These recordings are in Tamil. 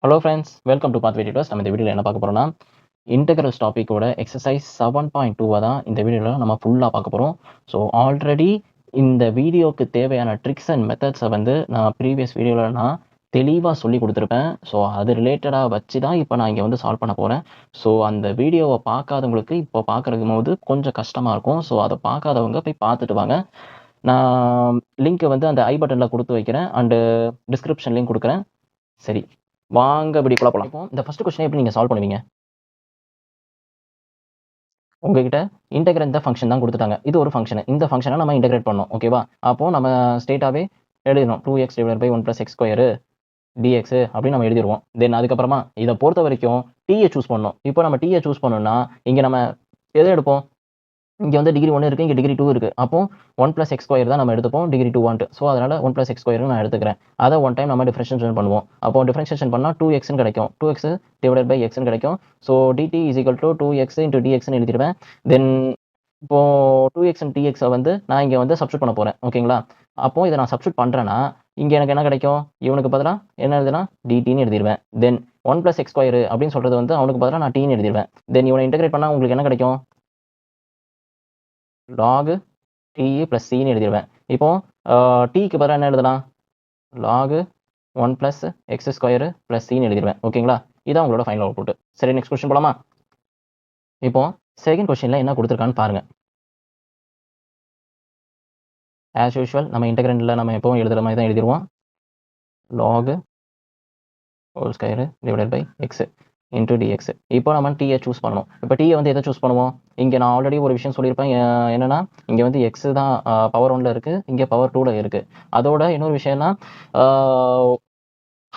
Hello friends, welcome to pathway tutors. நம்ம இந்த வீடியோவில் என்ன பார்க்க போறோம்னா, இன்டெக்ரல்ஸ் டாபிக்கோட எக்ஸசைஸ் 7.2 தான் இந்த வீடியோவில் நம்ம ஃபுல்லாக பார்க்க போகிறோம். ஸோ ஆல்ரெடி இந்த வீடியோக்கு தேவையான ட்ரிக்ஸ் அண்ட் மெத்தட்ஸை வந்து நான் ப்ரீவியஸ் வீடியோவில் நான் தெளிவாக சொல்லி கொடுத்துருப்பேன். ஸோ அது ரிலேட்டடாக வச்சு தான் இப்போ நான் இங்கே வந்து சால்வ் பண்ண போகிறேன். ஸோ அந்த வீடியோவை பார்க்காதவங்களுக்கு இப்போ பார்க்குறதுக்கும் போது கொஞ்சம் கஷ்டமாக இருக்கும். ஸோ அதை பார்க்காதவங்க போய் பார்த்துட்டு வாங்க. நான் லிங்க்கை வந்து அந்த ஐ பட்டனில் கொடுத்து வைக்கிறேன் அண்டு டிஸ்கிரிப்ஷன்லேயும் கொடுக்குறேன். சரி, வாங்க வீடியோக்குள்ள போலாம். இப்போ இந்த ஃபர்ஸ்ட் क्वेश्चन எப்படி நீங்க சால்வ் பண்ணுவீங்க? உங்ககிட்ட இன்டெகிரேட் த ஃபங்ஷன் தான் கொடுத்துட்டாங்க. இது ஒரு ஃபங்ஷன். இந்த ஃபங்ஷனை நம்ம இன்டெகிரேட் பண்ணணும். ஓகேவா? அப்போ நம்ம ஸ்ட்ரெயிட்டாவே எழுதிடணும். 2x / 1 + x² dx அப்படின்னு நம்ம எழுதிருவோம். தென் அதுக்கப்புறமா இதை பொறுத்த வரைக்கும் t சூஸ் பண்ணணும். இப்போ நம்ம t சூஸ் பண்ணணும்னா இங்க நம்ம எதை எடுப்போம்? இங்க வந்து டிகிரி 1 இருக்கு, இங்க டிகிரி 2 இருக்கு. அப்போ 1 + x² தான் நம்ம எடுத்துப்போம் டிகிரி 2 வான்ட்டு. ஸோ அதனால 1 + x² நான் எடுத்துக்கிறேன். அதை ஒன் டைம் நம்ம டிஃபரன்ஷியேஷன் பண்ணுவோம். அப்போ டிஃபரன்ஷியேஷன் பண்ணா 2x கிடைக்கும். 2x / x கிடைக்கும். So dt = 2x × dx எழுதிடுவேன். தென் இப்போ 2x and dx வந்து நான் இங்க வந்து சப்ஸ்டிட் பண்ண போறேன். ஓகேங்களா? அப்போ இதை நான் சப்ஸ்டிட் பண்றேன்னா இங்க எனக்கு என்ன கிடைக்கும்? இவனுக்கு பதிலா என்ன எழுதலாம்? dtன்னு எழுதிடுவேன். தென் 1 + x² அப்படின்னு சொல்றது வந்து அவனுக்கு பதிலா நான் tன்னு எழுதிடுவேன். தென் இவனை இன்டெகிரேட் பண்ணா உங்களுக்கு என்ன கிடைக்கும்? log t + c ன்னு எழுதிடுவேன். இப்போ tக்கு பதிலா என்ன எழுதலாம்? log 1 + x² + c ன்னு எழுதிடுவேன். ஓகேங்களா? இதான் உங்களோட ஃபைனல் அவுட்புட். சரி, நெக்ஸ்ட் क्वेश्चन போலாமா? இப்போ செகண்ட் क्वेश्चनல என்ன கொடுத்திருக்கான்னு பாருங்க. ஆஸ் யூசுவல் நம்ம இன்டெகிரண்ட்ல நம்ம எப்பவும் எழுதுற மாதிரி தான் எழுதிடுவோம். log (2) / x × dx. இப்போ நம்ம t சூஸ் பண்ணணும். இப்போ t வந்து எதை சூஸ் பண்ணுவோம்? இங்க நான் ஆல்ரெடி ஒரு விஷயம் சொல்லியிருப்பேன். என்னன்னா இங்க வந்து x தான் பவர் 1ல இருக்கு, இங்க பவர் 2ல இருக்கு. அதோட இன்னொரு விஷயம்னா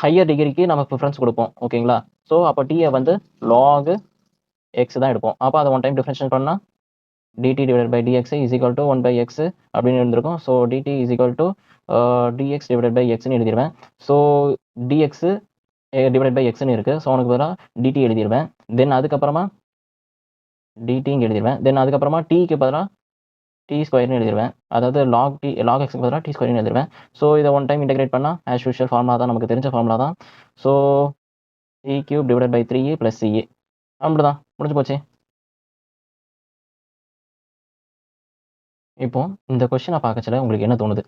ஹையர் டிகிரிக்கு நம்ம ப்ரிஃபரன்ஸ் கொடுப்போம். ஓகேங்களா? ஸோ அப்போ t வந்து log x தான் எடுப்போம். அப்போ அதை ஒன் டைம் டிஃபரன்ஷியேட் பண்ணா dt / dx = 1/x அப்படின்னு இருந்திருக்கும். ஸோ dt = dx / xன்னு எழுதிடுவேன். ஸோ dx / xன்னு இருக்கு. ஸோ அவனுக்கு பதிலாக dt எழுதிடுவேன். தென் அதுக்கப்புறமா dt இங்கே எழுதிடுவேன். தென் அதுக்கப்புறமா tக்கு பதிலாக t² எழுதிடுவேன். அதாவது log x பதிலாக t² எழுதிடுவேன். ஸோ இதை ஒன் டைம் இன்டெகிரேட் பண்ணா ஆஸ் யூஷுவல் ஃபார்முலா தான், நமக்கு தெரிஞ்ச ஃபார்முலா தான். So t³ / 3 + c. அப்படிதான் முடிஞ்சு போச்சு. இப்போ இந்த கொஸ்டினை பார்க்கச்சல உங்களுக்கு என்ன தோணுது?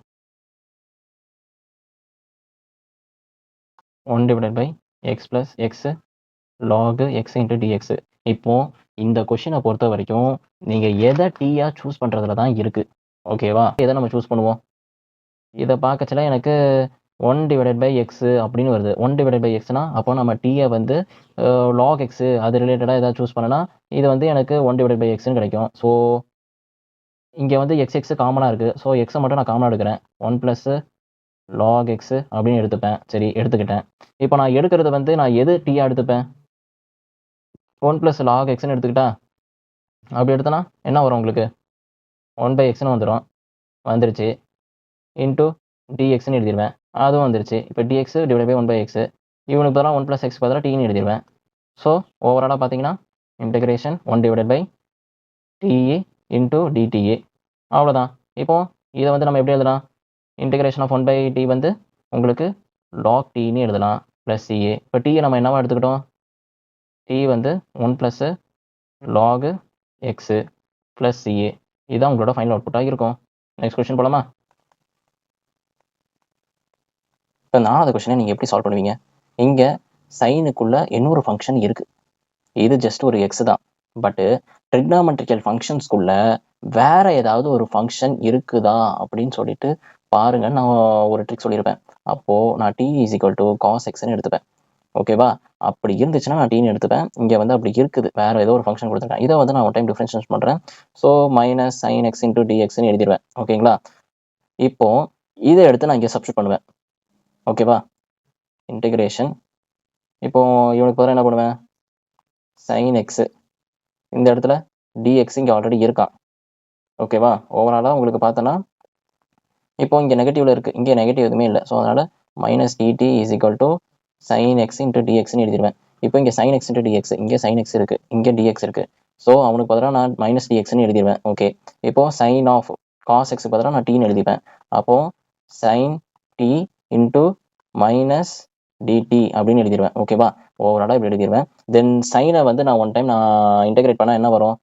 1 / x + x log x × dx. இப்போ இந்த கொஸ்டினை பொறுத்த வரைக்கும் நீங்க எதை டீயா சூஸ் பண்றதுல தான் இருக்கு. ஓகேவா? எதை நம்ம சூஸ் பண்ணுவோம்? இதை பார்க்கச்சல எனக்கு 1 / x அப்படின்னு வருது. 1 / xனா அப்போ நம்ம டீயை வந்து log x அது ரிலேட்டடாக ஏதாவது சூஸ் பண்ணனா இது வந்து எனக்கு 1 / xன்னு கிடைக்கும். ஸோ இங்கே வந்து x காமனாக இருக்குது. ஸோ எக்ஸை மட்டும் நான் காமனாக எடுக்கிறேன். 1 + log x அப்படின்னு எடுத்துப்பேன். சரி, எடுத்துக்கிட்டேன். இப்போ நான் எடுக்கிறது வந்து நான் எது டீயா எடுத்துப்பேன்? 1 + log xன்னு எடுத்துக்கிட்டா அப்படி எடுத்தனா என்ன வரும் உங்களுக்கு? 1/xன்னு வந்துடும். வந்துருச்சு. இன்டூ dxன்னு எழுதிடுவேன். அதுவும் வந்துருச்சு. இப்போ dx / 1/x. இவனுக்கு பதிலாக 1 + x பதிலாக tன்னு எழுதிடுவேன். ஸோ ஓவராலாக பார்த்தீங்கன்னா இன்டெகிரேஷன் 1 / t இன்டூ dt. அவ்வளோதான். இப்போ இதை வந்து நம்ம எப்படி எழுதலாம்? இன்டெகிரேஷன் ஆஃப் 1/t வந்து உங்களுக்கு log tன்னு எழுதலாம் + ca. இப்போ t நம்ம என்னவா எடுத்துக்கிட்டோம்? t வந்து 1 + log x + ca. இதுதான் உங்களோட ஃபைனல் அவுட்புட்டாக இருக்கும். நெக்ஸ்ட் क्वेश्चन போலாமா? இப்போ 4வது क्वेश्चனை நீங்கள் எப்படி சால்வ் பண்ணுவீங்க? இங்கே சைனுக்குள்ள இன்னொரு ஃபங்க்ஷன் இருக்கு. இது ஜஸ்ட் ஒரு எக்ஸ் தான். பட்டு ட்ரிக்னாமெட்ரிக்கல் ஃபங்க்ஷன்ஸ்குள்ள வேற ஏதாவது ஒரு ஃபங்க்ஷன் இருக்குதா அப்படின்னு சொல்லிட்டு பாருங்க. நான் ஒரு ட்ரிக் சொல்லியிருப்பேன். அப்போ நான் t = cos xன்னு எடுத்துப்பேன். ஓகேவா? அப்படி இருந்துச்சுன்னா நான் tன்னு எடுத்துப்பேன். இங்கே வந்து அப்படி இருக்குது, வேற ஏதோ ஒரு ஃபங்க்ஷன் கொடுத்துருக்கேன். இதை வந்து நான் ஒரு டைம் டிஃபரன்ஷியேட் பண்ணுறேன். So -sin x × dxன்னு எழுதிடுவேன். ஓகேங்களா? இப்போ இதை எடுத்து நான் இங்கே சப்ஸ்டிட் பண்ணுவேன். ஓகேவா? இன்டெகிரேஷன். இப்போ இவனுக்கு பதிலாக என்ன பண்ணுவேன்? sin x. இந்த இடத்துல dx இங்கே ஆல்ரெடி இருக்கான். ஓகேவா? ஓவராலாக உங்களுக்கு பார்த்தோன்னா இப்போ இங்கே நெகட்டிவ்ல இருக்குது, இங்கே நெகட்டிவ் எதுவுமே இல்லை. ஸோ அதனால் -dt = sin x × dxன்னு எழுதிடுவேன். இப்போ இங்கே sin x × dx, இங்கே sin x இருக்குது, இங்கே dx இருக்குது. ஸோ அவனுக்கு பதிலாக நான் -dxன்னு எழுதிடுவேன். ஓகே. இப்போது sin ஆஃப் cos x பதிலாக நான் tன்னு எழுதிப்பேன். அப்போது sin t இன்டூ டிடி அப்படின்னு எழுதிடுவேன். ஓகேவா? ஓவராலாக இப்படி எழுதிடுவேன். தென் சைனை வந்து நான் ஒன் டைம் நான் இன்டெகிரேட் பண்ணால் என்ன வரும்?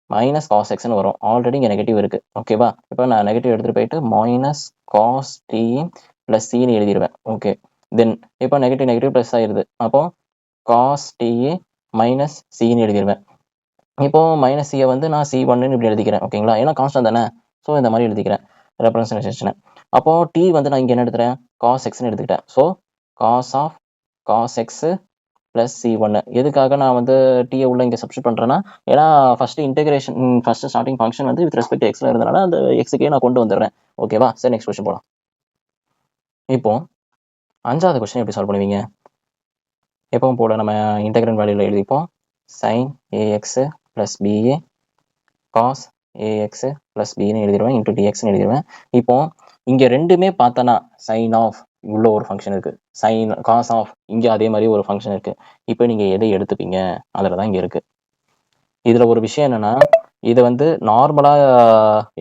மைனஸ் காஸ் எக்ஸ்னு வரும். ஆல்ரெடி இங்கே நெகட்டிவ் இருக்குது. ஓகேவா? இப்போ நான் நெகட்டிவ் எடுத்துகிட்டு போயிட்டு மைனஸ் காஸ் டி ப்ளஸ் சின்னு எழுதிடுவேன். ஓகே. தென் இப்போ நெகட்டிவ் நெகட்டிவ் ப்ளஸ் ஆயிடுது. அப்போ காஸ் டி மைனஸ் சின்னு எழுதிடுவேன். இப்போ மைனஸ் சியை வந்து நான் C1ன்னு இப்படி எழுதிக்கிறேன். ஓகேங்களா? ஏன்னா கான்ஸ்டன்ட் தானே. ஸோ இந்த மாதிரி எழுதிக்கிறேன் ரெப்ரசன்டேஷனை. அப்போ டி வந்து நான் இங்கே என்ன எடுத்துகிறேன்? காஸ் எக்ஸ்ன்னு எடுத்துக்கிட்டேன். So cos of cos x plus C1. எதுக்காக நான் வந்து டீயை உள்ள இங்கே சப்ஸ்டியூட் பண்ணுறேன்னா, ஏன்னா first integration first starting function வந்து வித் ரெஸ்பெக்ட் எக்ஸில் இருந்தனால அந்த எக்ஸுக்கே நான் கொண்டு வந்துடுறேன். ஓகேவா? சரி, நெக்ஸ்ட் கொஸ்டின் போகலாம். இப்போ 5வது கொஸ்டின் எப்படி சால்வ் பண்ணுவீங்க? எப்பவும் போல நம்ம இன்டெகிரல் வேல்யூவில் எழுதிப்போம். sin ax plus ba cos ax plus பின்னு எழுதிடுவேன். இன்டூ dxன்னு எழுதிடுவேன். இப்போ இங்கே ரெண்டுமே பார்த்தோன்னா சைன் ஆஃப் உள்ள ஒரு ஃபங்க்ஷன் இருக்குது, சைன் காஸ் ஆஃப் இங்கே அதே மாதிரி ஒரு ஃபங்க்ஷன் இருக்குது. இப்போ நீங்கள் எதை எடுத்துப்பீங்க? அதில் தான் இங்கே இருக்குது. இதில் ஒரு விஷயம் என்னென்னா, இதை வந்து நார்மலாக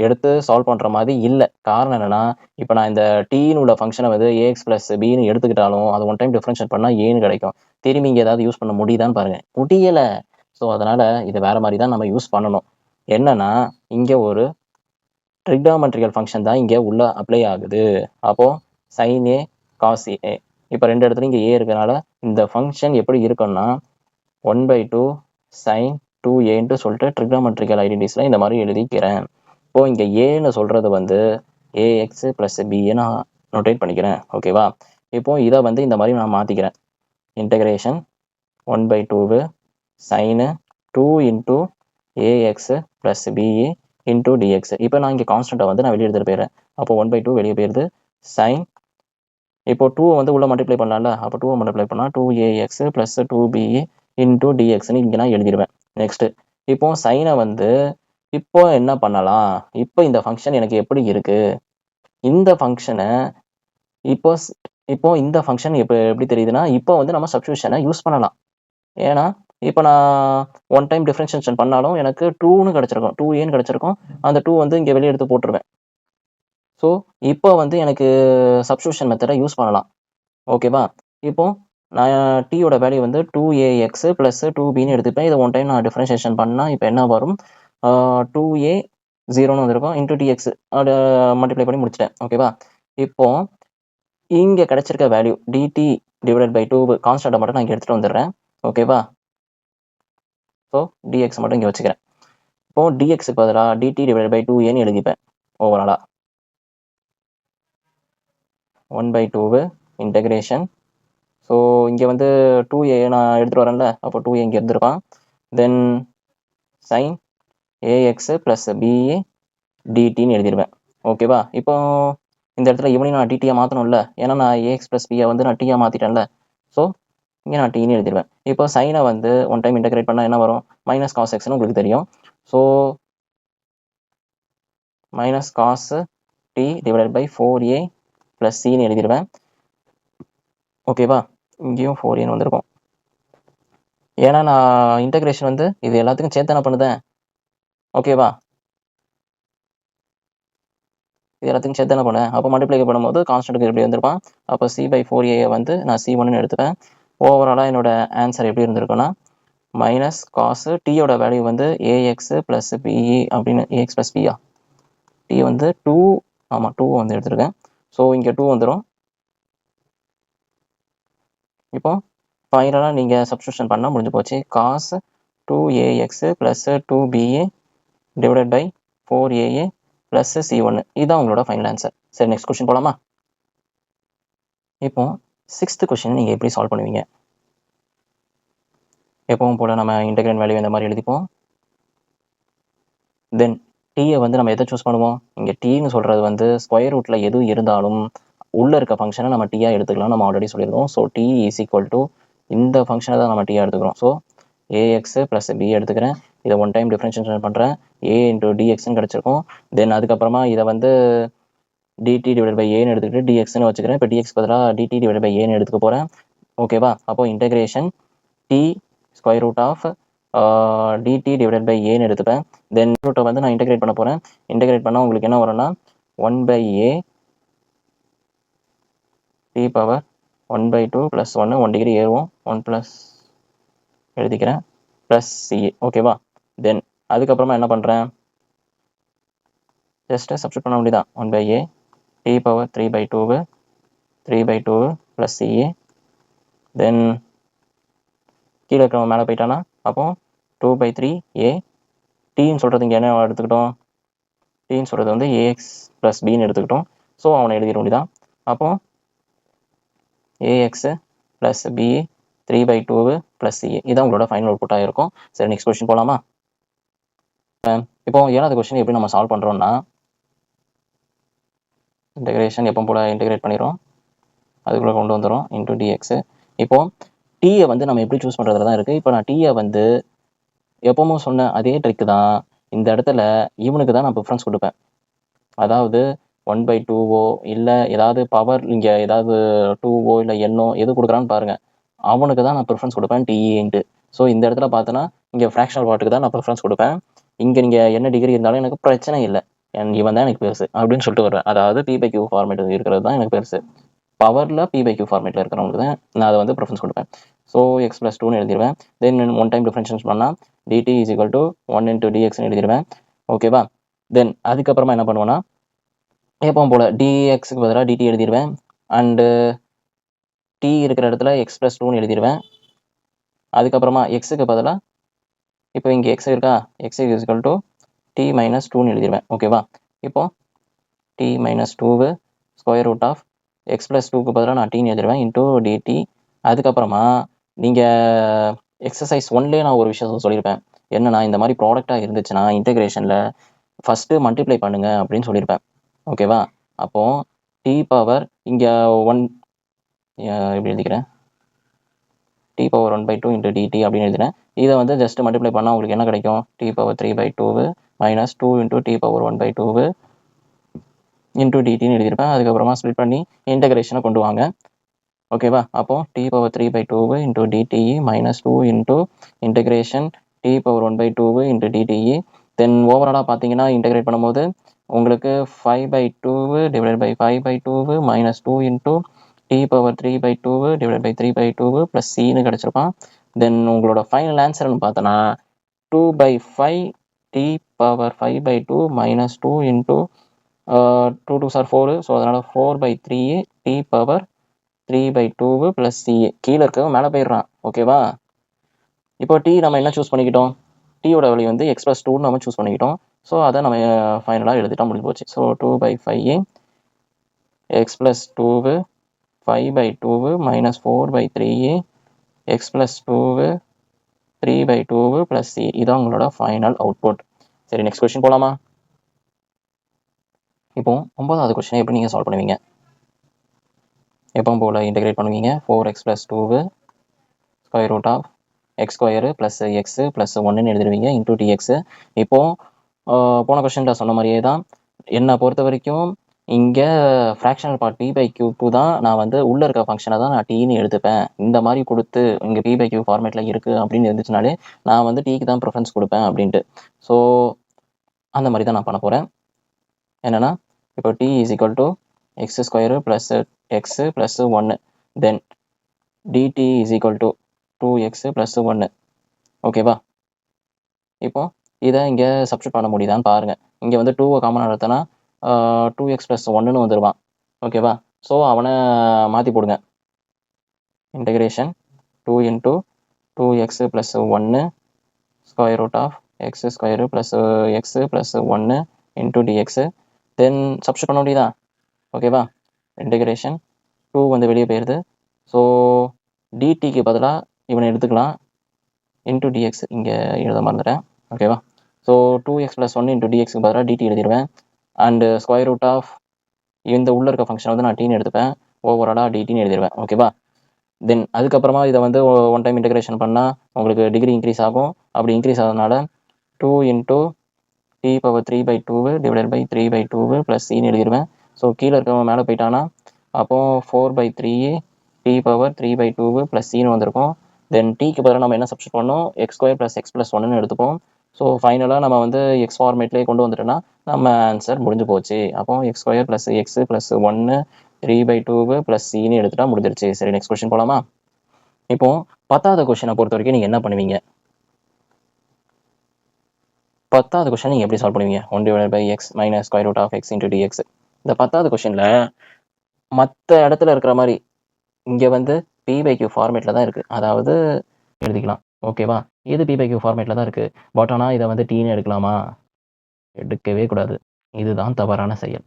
எடுத்து சால்வ் பண்ணுற மாதிரி இல்லை. காரணம் என்னென்னா, இப்போ நான் இந்த டீன்னு உள்ள ஃபங்க்ஷனை வந்து ஏஎக்ஸ் ப்ளஸ் பின்னு எடுத்துக்கிட்டாலும் அது ஒன் டைம் டிஃப்ரென்ஷியேட் பண்ணால் ஏன்னு கிடைக்கும். திரும்பி இங்கே ஏதாவது யூஸ் பண்ண முடியுதான்னு பாருங்கள், முடியலை. ஸோ அதனால் இது வேறு மாதிரி தான் நம்ம யூஸ் பண்ணணும். என்னென்னா, இங்கே ஒரு ட்ரிக்னாமெட்ரிக்கல் ஃபங்க்ஷன் தான் இங்கே உள்ள அப்ளை ஆகுது. அப்போது சைன் ஏ காஸ் ஏ, இப்போ ரெண்டு இடத்துல இங்கே ஏ இருக்கிறனால இந்த ஃபங்க்ஷன் எப்படி இருக்குன்னா 1/2 சைன் 2ஏன்ட்டு சொல்லிட்டு ட்ரிக்னாமெட்ரிக்கல் ஐடென்டிஸில் இந்த மாதிரி எழுதிக்கிறேன். இப்போது இங்கே ஏன்னு சொல்கிறது வந்து ஏஎக்ஸ் ப்ளஸ் பிஏ நான் நோட்டேட் பண்ணிக்கிறேன். ஓகேவா? இப்போது இதை வந்து இந்த மாதிரி நான் மாற்றிக்கிறேன். Integration 1/2 sin 2 into a x plus b a into dx. இப்போ நான் இங்கே கான்ஸ்டண்ட்டை வந்து நான் வெளியே எடுத்துகிட்டு போயிடுறேன். அப்போ 1/2 வெளியே போயிடுது. சைன் இப்போ 2 வந்து உள்ள மல்டிப்ளை பண்ணலாம்ல, அப்போ 2 மல்டிப்ளை பண்ணால் 2ax ப்ளஸ் 2ba இன்டூ டிஎக்ஸ்ன்னு இங்கே நான் எழுதிடுவேன். நெக்ஸ்ட்டு இப்போ சைனை வந்து இப்போ என்ன பண்ணலாம்? இப்போ இந்த ஃபங்க்ஷன் எனக்கு எப்படி இருக்குது? இந்த ஃபங்க்ஷனை இப்போ இப்போ இந்த ஃபங்க்ஷன் எப்படி தெரியுதுன்னா, இப்போ வந்து நம்ம சப்ஸ்டியூஷனை யூஸ் பண்ணலாம். ஏன்னா இப்போ நான் ஒன் டைம் டிஃப்ரென்ஷியேஷன் பண்ணாலும் எனக்கு 2ன்னு கிடச்சிருக்கும், 2ஏன்னு கிடச்சிருக்கும். அந்த 2 வந்து இங்கே வெளியே எடுத்து போட்டுருவேன். ஸோ இப்போ வந்து எனக்கு சப்ஸ்டியூஷன் மெத்தடை யூஸ் பண்ணலாம். ஓகேவா? இப்போ நான் டீயோட வேல்யூ வந்து 2ax ப்ளஸ் 2bன்னு எடுத்துப்பேன். இதை ஒன் டைம் நான் டிஃப்ரென்ஷியேஷன் பண்ணால் இப்போ என்ன வரும்? 2a 0ன்னு வந்திருக்கும் இன்டூ dx அதை மல்டிப்ளை பண்ணி முடிச்சிட்டேன். ஓகேவா? இப்போ இங்கே கிடைச்சிருக்க வேல்யூ dt டிவைடட் பை 2 கான்ஸ்டண்ட்டை மட்டும் நான் இங்கே எடுத்துகிட்டு வந்துடுறேன். ஓகேவா? ஸோ dx மட்டும் இங்கே வச்சுக்கிறேன். இப்போது dxக்கு பதிலாக dt டிவைடட் பை 2aன்னு எழுதிப்பேன். ஓவராலாக 1/2 இன்டெகிரேஷன். ஸோ இங்கே வந்து 2a நான் எடுத்துகிட்டு வரேன்ல, அப்போ 2a இங்கே இருந்திருப்பான். தென் சைன் ஏஎக்ஸ் ப்ளஸ் பிஏ டிடின்னு எழுதிடுவேன். ஓகேவா? இப்போ இந்த இடத்துல இவனையும் நான் டிடியாக மாற்றணும்ல, ஏன்னா நான் ஏஎக்ஸ் ப்ளஸ் பியை வந்து நான் டீயாக மாற்றிட்டேன்ல. ஸோ இங்கே நான் டீன்னு எழுதிடுவேன். இப்போ சைனை வந்து ஒன் டைம் இன்டெகிரேட் பண்ணால் என்ன வரும்? மைனஸ் காஸ் எக்ஸ்னு உங்களுக்கு தெரியும். So minus cos t divided by 4a plus சின்னு எழுதிடுவேன். ஓகேவா? இங்கேயும் 4ஏன்னு வந்திருக்கும். ஏன்னா நான் இன்டெகிரேஷன் வந்து இது எல்லாத்துக்கும் சேர்த்து தானே பண்ணுதேன். ஓகேவா? இது எல்லாத்துக்கும் சேர்த்து தானே பண்ணேன். அப்போ மல்டிப்ளை பண்ணும்போது கான்ஸ்டன்ட்டுக்கு எப்படி வந்திருப்பான்? அப்போ c/4a வந்து நான் c1ன்னு எடுத்துப்பேன். ஓவராலாக என்னோட ஆன்சர் எப்படி இருந்திருக்குன்னா மைனஸ் காஸ் டீயோட வேல்யூ வந்து ஏஎக்ஸ் ப்ளஸ் பிஇ அப்படின்னு ஏஎக்ஸ் ப்ளஸ் பிஆ டி வந்து 2, ஆமாம் 2 வந்து எடுத்துருக்கேன். ஸோ இங்கே 2 வந்துடும். இப்போ ஃபைனலாக நீங்கள் சப்ஸ்டியூஷன் பண்ணால் முடிஞ்சு போச்சு. Cos 2ax plus 2ba divided by 4a plus c1. இதுதான் உங்களோட ஃபைனல் ஆன்சர். சரி, நெக்ஸ்ட் கொஸ்டின் போகலாமா? இப்போ 6th கொஸ்டின் நீங்கள் எப்படி சால்வ் பண்ணுவீங்க? எப்பவும் போல் நம்ம இன்டெகிரல் வேல்யூ இந்த மாதிரி எழுதிப்போம். தென் டீயை வந்து நம்ம எதை சூஸ் பண்ணுவோம்? இங்கே டீன்னு சொல்கிறது வந்து ஸ்கொயர் ரூட்டில் எது இருந்தாலும் உள்ளே இருக்க ஃபங்க்ஷனை நம்ம டீயாக எடுத்துக்கலாம். நம்ம ஆல்ரெடி சொல்லியிருக்கோம். So t is equal to இந்த ஃபங்க்ஷனை தான் நம்ம டீயாக எடுத்துக்கிறோம். ஸோ ஏஎக்ஸ் ப்ளஸ் பி எடுத்துக்கிறேன். இதை ஒன் டைம் டிஃப்ரென்ஷியேஷன் பண்ணுறேன். ஏ இன்டூ டிஎக்ஸ்ன்னு கிடச்சிருக்கும். தென் அதுக்கப்புறமா இதை வந்து டிடி டிவைட் பை ஏன்னு எடுத்துக்கிட்டு டிஎக்ஸ்ன்னு வச்சுக்கிறேன். இப்போ டிஎக்ஸ் பதிலாக டிடி டிவைட் பை ஏன்னு எடுத்துக்க போகிறேன். ஓகேவா? அப்போ integration t square root of dt divide by ஏன்னு எடுத்துப்பேன். தென் ரூட்டை வந்து நான் இன்டெகிரேட் பண்ண போகிறேன். இன்டெகிரேட் பண்ணால் உங்களுக்கு என்ன வரும்னா 1/a டி பவர் 1/2 + 1 1 டிகிரி ஏறுவோம் 1 ப்ளஸ் எழுதிக்கிறேன் ப்ளஸ் சிஏ ஓகேவா. தென் அதுக்கப்புறமா என்ன பண்ணுறேன், ஜஸ்ட்டு சப்ஸ்டியூட் பண்ண வேண்டியதான் 1/a t^3/2 3/2 ப்ளஸ் சிஏ. தென் கீழே இருக்கிறவங்க மேலே போயிட்டானா அப்போ 2/3a டீன்னு சொல்கிறது இங்கே என்ன எடுத்துக்கிட்டோம், டீன்னு சொல்கிறது வந்து ஏஎக்ஸ் ப்ளஸ் பின்னு எடுத்துக்கிட்டோம். ஸோ அவனை எழுதிட வேண்டியதான். அப்போ ax plus b 3/2 plus ca இதான் உங்களோட ஃபைனல் அவுட்புட்டாக இருக்கும். சரி நெக்ஸ்ட் கொஸ்டின் போகலாமா. இப்போ 7வது கொஸ்டின் எப்படி நம்ம சால்வ் பண்ணுறோம்னா, இன்டெகிரேஷன் எப்போ போல இன்டெகிரேட் பண்ணிடுறோம், அதுக்குள்ளே கொண்டு வந்துடும் இன்டூ டிஎக்ஸு. இப்போது டீயை வந்து நம்ம எப்படி சூஸ் பண்ணுறதுல தான் இருக்குது. இப்போ நான் டீயை வந்து எப்பவும் சொன்ன அதே ட்ரிக்கு தான், இந்த இடத்துல இவனுக்கு தான் நான் ப்ரிஃபரன்ஸ் கொடுப்பேன். அதாவது 1/2வோ இல்லை ஏதாவது பவர் இங்கே ஏதாவது 2வோ இல்லை எண்ணோ எது கொடுக்குறான்னு பாருங்கள், அவனுக்கு தான் நான் ப்ரிஃபரன்ஸ் கொடுப்பேன் டிஇன்ட்டு. ஸோ இந்த இடத்துல பார்த்தோன்னா இங்கே ஃப்ராக்ஷனல் பார்ட்டுக்கு தான் நான் ப்ரிஃபரன்ஸ் கொடுப்பேன். இங்கே நீங்கள் என்ன டிகிரி இருந்தாலும் எனக்கு பிரச்சனை இல்லை, இவன் தான் எனக்கு பெருசு அப்படின்னு சொல்லிட்டு வருவேன். அதாவது P/Q ஃபார்மேட் இருக்கிறது தான் எனக்கு பெருசு. பவரில் P/Q ஃபார்மேட்டில் இருக்கிறவங்களுக்கு தான் நான் அதை வந்து ப்ரிஃபரன்ஸ் கொடுப்பேன். So x + 2ன்னு எழுதிடுவேன். தென் 1 டைம் டிஃபரன்ஷியேட் பண்ணால் dt = 1 × dxன்னு எழுதிடுவேன் ஓகேவா. தென் அதுக்கப்புறமா என்ன பண்ணுவேன்னா, எப்பவும் போல் dxக்கு பதிலாக dt எழுதிடுவேன். அண்டு t இருக்கிற இடத்துல x + 2ன்னு எழுதிடுவேன். அதுக்கப்புறமா எக்ஸுக்கு பதிலாக இப்போ இங்கே x இருக்கா, x = t - 2ன்னு எழுதிடுவேன் ஓகேவா. இப்போ t - 2 √(x + 2க்கு பதிலாக நான் tன்னு எழுதிடுவேன் இன்டூ dt. அதுக்கப்புறமா நீங்கள் எக்ஸசைஸ் 1லேயே நான் ஒரு விஷயம் சொல்லியிருப்பேன், என்னன்னா இந்த மாதிரி ப்ராடக்டாக இருந்துச்சுன்னா இன்டெகிரேஷனில் ஃபஸ்ட்டு மல்டிப்ளை பண்ணுங்க அப்படின்னு சொல்லியிருப்பேன் ஓகேவா. அப்போது t பவர் இங்கே 1 எப்படி எழுதிக்கிறேன், t^1/2 × dt அப்படின்னு எழுதினேன். இதை வந்து ஜஸ்ட் மல்டிப்ளை பண்ணால் உங்களுக்கு என்ன கிடைக்கும், t^3/2 - 2 × t^1/2 இன்டூ டிடின்னு எழுதியிருப்பேன். அதுக்கப்புறமா ஸ்ப்ளிட் பண்ணி இன்டெகிரேஷனை கொண்டு வாங்க ஓகேவா. அப்போது t^3/2 × dt - 2 into integration t^1/2 × dte. தென் ஓவராலாக பார்த்தீங்கன்னா இன்டெகிரேட் பண்ணும்போது உங்களுக்கு 5/2 / 5/2 - 2 இன்டூ t^3/2 / 3/2 ப்ளஸ் சின்னு கிடச்சிருப்பான். தென் உங்களோட ஃபைனல் ஆன்சர்னு பார்த்தோன்னா 2/5 t^5/2 - 2 into 2 2s are 4. So அதனால் 4/3 t^3/2 ப்ளஸ் சிஏ. கீழே இருக்கவன் மேலே போயிடுறான் ஓகேவா. இப்போ டி நம்ம என்ன சூஸ் பண்ணிக்கிட்டோம், டீயோட வேல்யூ வந்து x + 2ன்னு நம்ம சூஸ் பண்ணிக்கிட்டோம். ஸோ அதை நம்ம ஃபைனலாக எழுதிட்டா முடிஞ்சு போச்சு. So 2/5 x + 2 5/2 - 4/3 x + 2 3/2 plus C இதான் உங்களோட ஃபைனல் அவுட்புட். சரி நெக்ஸ்ட் கொஸ்டின் போகலாமா. இப்போ 9வது கொஸ்டினை எப்படி நீங்கள் சால்வ் பண்ணுவீங்க, எப்பவும் போல் இன்டெகிரேட் பண்ணுவீங்க 4x + 2 √(x² + x + 1ன்னு எழுதிடுவீங்க இன்டூ டிஎக்ஸு. இப்போது போன கொஸ்டினில் சொன்ன மாதிரியே தான், என்னை பொறுத்த வரைக்கும் இங்கே ஃப்ராக்ஷனல் பார்ட் P/Q தான் நான் வந்து உள்ளே இருக்க ஃபங்க்ஷனை தான் நான் டீன்னு எடுத்துப்பேன். இந்த மாதிரி கொடுத்து இங்கே P/Q ஃபார்மேட்டில் இருக்குது அப்படின்னு இருந்துச்சுனாலே நான் வந்து டீக்கு தான் ப்ரிஃபரன்ஸ் கொடுப்பேன் அப்படின்ட்டு. ஸோ அந்த மாதிரி தான் நான் பண்ண போகிறேன். என்னென்னா இப்போ t = x² + x + 1 தென் dt = 2x + 1 ஓகேவா. இப்போ இதை இங்கே சப்ஸ்டியூட் பண்ண முடியுதான்னு பாருங்கள். இங்கே வந்து 2வை காமனாக எடுத்தனா 2x + 1ன்னு வந்துடுவான் ஓகேவா. ஸோ அவனை மாற்றி போடுங்க. Integration 2 × 2x + 1 √(x² + x + 1 into dx. தென் சப்ஸ்டியூட் பண்ண முடியுதா ஓகேவா. இன்டெகிரேஷன் 2 வந்து வெளியே போயிடுது. ஸோ டிடிக்கு பதிலாக இவனை எடுத்துக்கலாம் இன்டூ டிஎக்ஸ் இங்கே எழுத மறந்துட்டேன் ஓகேவா. ஸோ 2x + 1 இன்டூ டிஎக்ஸுக்கு பதிலாக டிடி எழுதிடுவேன். அண்டு √ இந்த உள்ளே இருக்க ஃபங்க்ஷன் வந்து நான் டீன்னு எடுத்துப்பேன், ஓவராலாக டிடின்னு எழுதிடுவேன் ஓகேவா. தென் அதுக்கப்புறமா இதை வந்து 1 டைம் இன்டெகிரேஷன் பண்ணால் உங்களுக்கு டிகிரி இன்க்ரீஸ் ஆகும். அப்படி இன்க்ரீஸ் ஆகிறதுனால 2 × t^3/2 / 3/2 ப்ளஸ் சின்னு எழுதிடுவேன். ஸோ கீழே இருக்கவங்க மேலே போயிட்டானா அப்போது 4/3 t^3/2 ப்ளஸ் சின்னு வந்திருக்கும். தென் டீக்கு பதிலாக நம்ம என்ன சப்ஸ்டியூட் பண்ணோம், x² + x + 1ன்னு எடுத்துப்போம். ஸோ ஃபைனலாக நம்ம வந்து எக்ஸ் ஃபார்மேட்லேயே கொண்டு வந்துட்டோன்னா நம்ம ஆன்சர் முடிஞ்சு போச்சு. அப்போ x² + x + 1 3/2 + cன்னு எடுத்துட்டா முடிஞ்சிருச்சு. சரி, நெக்ஸ்ட் கொஸ்டின் போலாமா? இப்போ 10வது கொஸ்டினை பொறுத்த வரைக்கும் நீங்க என்ன பண்ணுவீங்க? 10வது கொஸ்டின் நீங்க எப்படி சால்வ் பண்ணுவீங்க? 1/x - x × dx. இந்த 10வது கொஸ்டின்ல மற்ற இடத்துல இருக்கிற மாதிரி இங்க வந்து p/q ஃபார்மேட்ல தான் இருக்கு. அதாவது எழுதிக்கலாம். ஓகேவா? இது p/q ஃபார்மேட்ல தான் இருக்கு. பட் ஆனால் இதை வந்து டீன்னு எடுக்கலாமா? எடுக்கவே கூடாது. இதுதான் தவறான செயல்.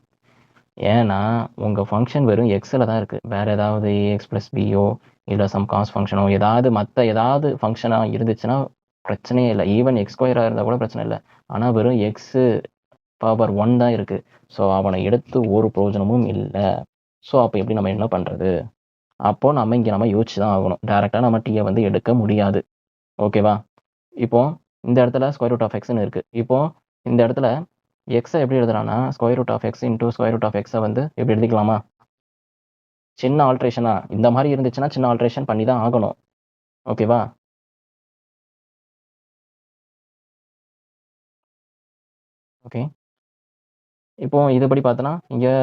ஏன்னா உங்கள் ஃபங்க்ஷன் வெறும் எக்ஸில் தான் இருக்குது. வேறு ஏதாவது ax + bயோ இல்லை சம் காஸ் ஃபங்க்ஷனோ ஏதாவது ஃபங்க்ஷனாக இருந்துச்சுன்னா பிரச்சனையே இல்லை. ஈவன் x² இருந்தால் கூட பிரச்சனை இல்லை. ஆனால் வெறும் x⁻1 தான் இருக்குது. ஸோ அவனை எடுத்து ஒரு பிரயோஜனமும் இல்லை. ஸோ அப்போ எப்படி நம்ம என்ன பண்ணுறது? அப்போது நம்ம யோசிச்சு தான் ஆகணும். டேரெக்டாக நம்ம டீயை வந்து எடுக்க முடியாது. ஓகேவா? இப்போ இந்த இடத்துல √(x)ன்னு இருக்குது. இப்போ இந்த இடத்துல எக்ஸை எப்படி எழுதுறான்னா √(x × √(x) வந்து எப்படி எழுதிக்கலாமா? சின்ன ஆல்ட்ரேஷனா இந்த மாதிரி இருந்துச்சுன்னா சின்ன ஆல்ட்ரேஷன் பண்ணி தான் ஆகணும். ஓகேவா? ஓகே. இப்போ இதுபடி பார்த்தோன்னா இங்கே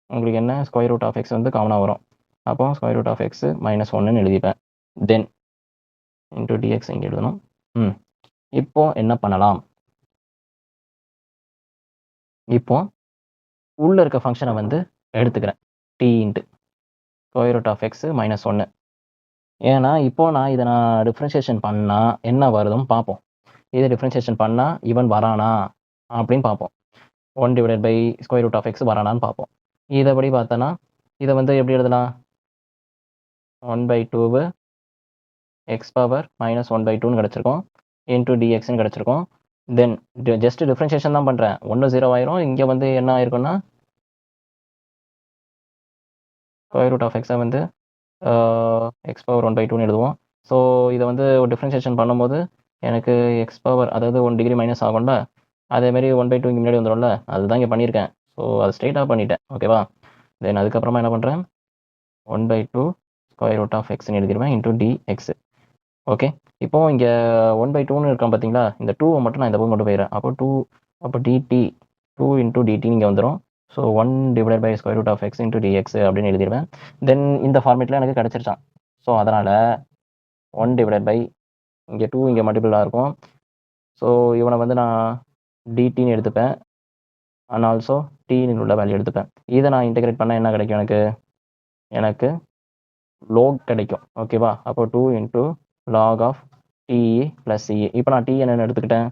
உங்களுக்கு என்ன √(x) வந்து காமனாக வரும். அப்போ √(x - 1ன்னு எழுதிப்பேன். தென் dx இங்கே எழுதணும். இப்போ என்ன பண்ணலாம்? இப்போ உள்ள இருக்க ஃபங்க்ஷனை வந்து எடுத்துக்கிறேன். t × √(x - 1. ஏன்னா இப்போ இதை நான் டிஃப்ரென்ஷியேஷன் பண்ணால் என்ன வருதுன்னு பார்ப்போம். இதை டிஃப்ரென்ஷியேஷன் பண்ணால் இவன் வரானா அப்படின்னு பார்ப்போம். 1/√(x) வரானான்னு பார்ப்போம். இதைப்படி பார்த்தோன்னா இதை வந்து எப்படி எழுதலாம்? 1/2 x⁻- 1/2ன்னு கிடச்சிருக்கும். dxன்னு கிடச்சிருக்கும். தென் ஜஸ்ட் டிஃப்ரென்ஷியேஷன் தான் பண்ணுறேன். 1 0 ஆயிரும். இங்கே வந்து என்ன ஆயிருக்குன்னா √(x) வந்து x⁻1/2ன்னு எழுதுவோம். ஸோ இதை வந்து டிஃப்ரென்ஷியேஷன் பண்ணும்போது எனக்கு அதாவது 1 டிகிரி மைனஸ் ஆகும்ல. அதேமாரி 1/2 இங்கே முன்னாடி வந்துடும்ல. அதுதான் இங்கே பண்ணியிருக்கேன். ஸோ அது ஸ்ட்ரெயிட்டாக பண்ணிட்டேன். ஓகேவா? தென் அதுக்கப்புறமா என்ன பண்ணுறேன்? 1/2 √(xன்னு எழுதிடுவேன் dx. ஓகே. இப்போ இங்கே 1/2ன்னு இருக்கான் பார்த்தீங்களா? இந்த 2 மட்டும் நான் இந்த பக்கம் கொண்டு போயிடுறேன். அப்போ dt 2 dt இங்கே வந்துடும். ஸோ 1/√(x × dx அப்படின்னு எழுதிடுவேன். தென் இந்த ஃபார்மேட்டில் எனக்கு கிடச்சிருச்சான். ஸோ அதனால் 1/ இங்கே 2 இங்கே மல்டிபிளாக இருக்கும். ஸோ இவனை வந்து நான் dtன்னு எடுத்துப்பேன். அண்ட் ஆல்சோ tன்னு உள்ள வேல்யூ எடுத்துப்பேன். இதை நான் இன்டெகிரேட் பண்ணால் என்ன கிடைக்கும்? எனக்கு log கிடைக்கும். ஓகேவா? அப்போ 2 × log of t + c. இப்போ நான் t என்னென்னு எடுத்துக்கிட்டேன்?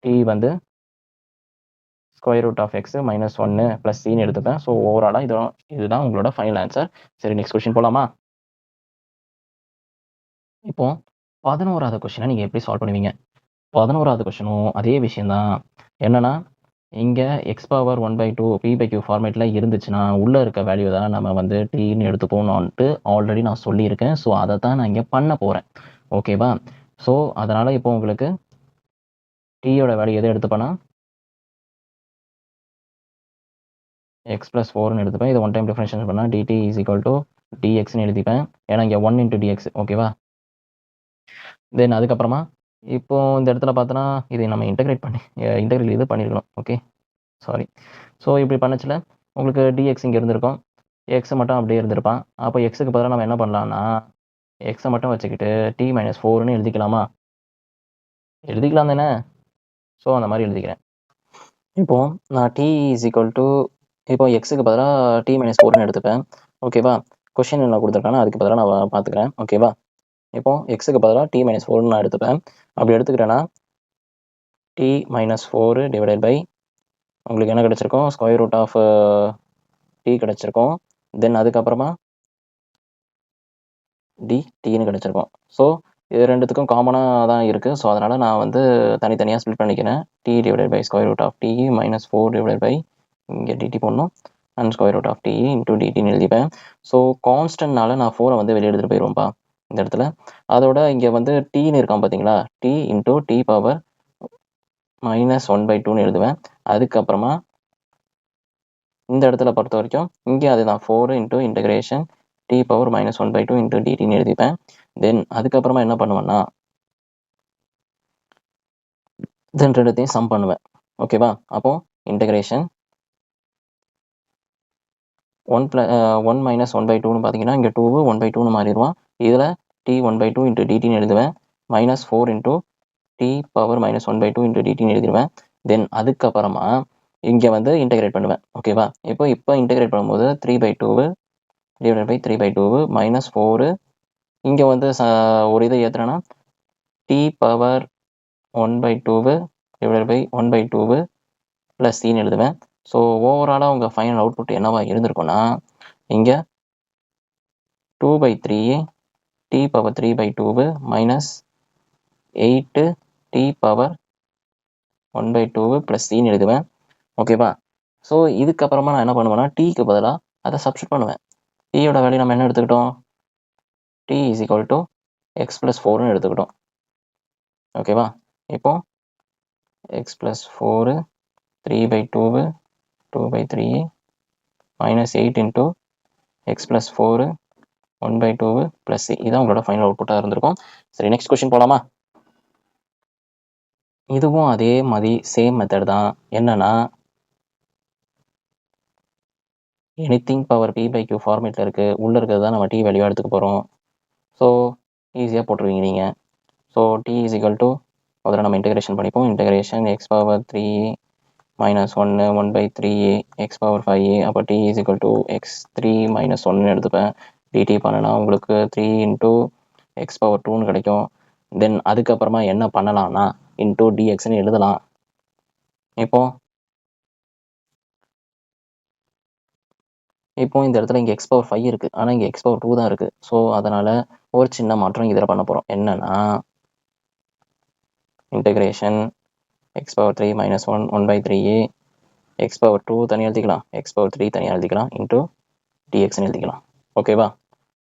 t வந்து √(x - 1 + cன்னு எடுத்துப்பேன். ஸோ ஓவராலாக இதுதான் உங்களோட ஃபைனல் ஆன்சர். சரி, நெக்ஸ்ட் கொஸ்டின் போகலாமா? இப்போ 11வது கொஸ்டினை நீங்கள் எப்படி சால்வ் பண்ணுவீங்க? 11வது கொஸ்டினும் அதே விஷயம்தான். என்னன்னா இங்கே x⁻1/2 p/q ஃபார்மேட்டில் இருந்துச்சுன்னா உள்ளே இருக்க வேல்யூ தான் நம்ம வந்து டீன்னு எடுத்துப்போம்னுட்டு ஆல்ரெடி நான் சொல்லியிருக்கேன். ஸோ அதை தான் நான் இங்கே பண்ண போகிறேன். ஓகேவா? ஸோ அதனால் இப்போ உங்களுக்கு டீயோட வேல்யூ எதை எடுத்துப்பேன்னா x + 4ன்னு எடுத்துப்பேன். இதை 1 டைம் டிஃபரன்ஷியேட் பண்ணால் dt = dxன்னு எழுதிப்பேன். ஏன்னா இங்கே 1 × dx. ஓகேவா? தென் அதுக்கப்புறமா இப்போ இந்த இடத்துல பார்த்தோன்னா இதை நம்ம இன்டெகிரேட் இது பண்ணியிருக்கணும். Okay, sorry. ஸோ இப்படி பண்ணச்சில் உங்களுக்கு dx இங்கே இருந்திருக்கும். x மட்டும் அப்படியே இருந்திருப்பான். அப்போ எக்ஸுக்கு பதிலாக நம்ம என்ன பண்ணலான்னா எக்ஸை மட்டும் வச்சுக்கிட்டு t - 4ன்னு எழுதிக்கலாமா? எழுதிக்கலாம் தானே? ஸோ அந்த மாதிரி எழுதிக்கிறேன். இப்போ நான் t இப்போ எக்ஸுக்கு பதிலாக t - 4ன்னு எடுத்துப்பேன். ஓகேவா? கொஷின் நான் கொடுத்துருக்கேன்னா அதுக்கு பதிலாக நான் பார்த்துக்கிறேன். ஓகேவா? இப்போ எக்ஸுக்கு பதிலாக t - 4ன்னு நான் எடுத்துப்பேன். அப்படி எடுத்துக்கிறேன்னா t - 4 / உங்களுக்கு என்ன கிடச்சிருக்கும்? √t கிடச்சிருக்கும். தென் அதுக்கப்புறமா dtன்னு கிடச்சிருக்கும். ஸோ இது ரெண்டுத்துக்கும் காமனாக தான் இருக்குது. ஸோ அதனால் நான் வந்து தனித்தனியாக ஸ்ப்ளிட் பண்ணிக்கிறேன். t / √t - 4 இங்கே dt போடணும். And √t × dtன்னு எழுதிப்பேன். ஸோ கான்ஸ்டன்ட்னால நான் 4 வந்து வெளியே எடுத்துகிட்டு போயிடுவோம்ப்பா இந்த இடத்துல. அதோட இங்கே வந்து tன்னு இருக்கான் பார்த்தீங்களா? t × t பவர் -1/2ன்னு எழுதுவேன். அதுக்கப்புறமா இந்த இடத்துல பொறுத்த வரைக்கும் இங்கே அதுதான் 4 × இன்டகிரேஷன் t பவர் -1/2 × dtன்னு எழுதிப்பேன். தென் அதுக்கப்புறமா என்ன பண்ணுவேன்னா தென் ரெண்டுத்தையும் சம் பண்ணுவேன். ஓகேவா? அப்போ இன்டகிரேஷன் 1 மைனஸ் 1/2ன்னு பார்த்தீங்கன்னா இங்கே 2 1/2ன்னு மாறிடுவான். இதில் t 1/2 இன்ட்டு டிடின்னு எழுதுவேன். Minus 4 into t power minus 1/2 into டிடின்னு எழுதிடுவேன். தென் அதுக்கப்புறமா இங்கே வந்து இன்டெகிரேட் பண்ணுவேன். ஓகேவா? இப்போ இன்டெகிரேட் பண்ணும்போது 3/2 டிவைடட் பை 3/2 மைனஸ் 4 இங்கே வந்து ஒரு இதை ஏற்றுறேன்னா t power 1/2 divided by 1/2 plus சின்னு எழுதுவேன். ஸோ ஓவராலாக உங்கள் ஃபைனல் அவுட்புட் என்னவா இருந்திருக்கும்னா இங்கே 2/3 t power 3/2 minus 8 t power 1/2 plus சின்னு எழுதுவேன். ஓகேவா? ஸோ இதுக்கப்புறமா நான் என்ன பண்ணுவேன்னா டீக்கு பதிலாக அதை சப்ஸ்டிட் பண்ணுவேன். டீயோட வேல்யூ நம்ம என்ன எடுத்துக்கிட்டோம்? t is equal to x plus 4ன்னு எடுத்துக்கிட்டோம். ஓகேவா? இப்போ x plus 4 3/2 2/3 minus 8 into x plus 4 1/2 plus C இதான் உங்களோட ஃபைனல் அவுட்புட்டாக இருந்திருக்கும். சரி, நெக்ஸ்ட் கொஸ்டின் போகலாமா? இதுவும் அதே மாதிரி சேம் மெத்தட் தான். என்னன்னா எனிதிங் பவர் p/q ஃபார்மேட்டில் இருக்குது. உள்ளே இருக்கிறது தான் நம்ம t வேல்யூ எடுத்துக்க போகிறோம். ஸோ ஈஸியாக போட்டுருவீங்க நீங்கள். So t is equal to முதல்ல நம்ம இன்டெகிரேஷன் பண்ணிப்போம். Integration X power 3 minus 1 1/3 X power 5 அப்போ t is equal to X 3 minus 1 எடுத்துப்பேன். dt பண்ணனா உங்களுக்கு 3 இன்ட்டு எக்ஸ் பவர் 2ன்னு கிடைக்கும். தென் அதுக்கப்புறமா என்ன பண்ணலாம்னா இன்ட்டு dxன்னு எழுதலாம். இப்போ இந்த இடத்துல இங்கே எக்ஸ் பவர் 5 இருக்குது, ஆனால் இங்கே எக்ஸ் பவர் 2 தான் இருக்குது. ஸோ அதனால் ஒரு சின்ன மாற்றம் இதில் பண்ண போகிறோம். என்னன்னா integration X power 3 minus 1 1/3 X power 2 தனியாக எழுதிக்கலாம், எக்ஸ் பவர் 3 தனியாக எழுதிக்கலாம், இன்ட்டு dxன்னு எழுதிக்கலாம். ஓகேவா?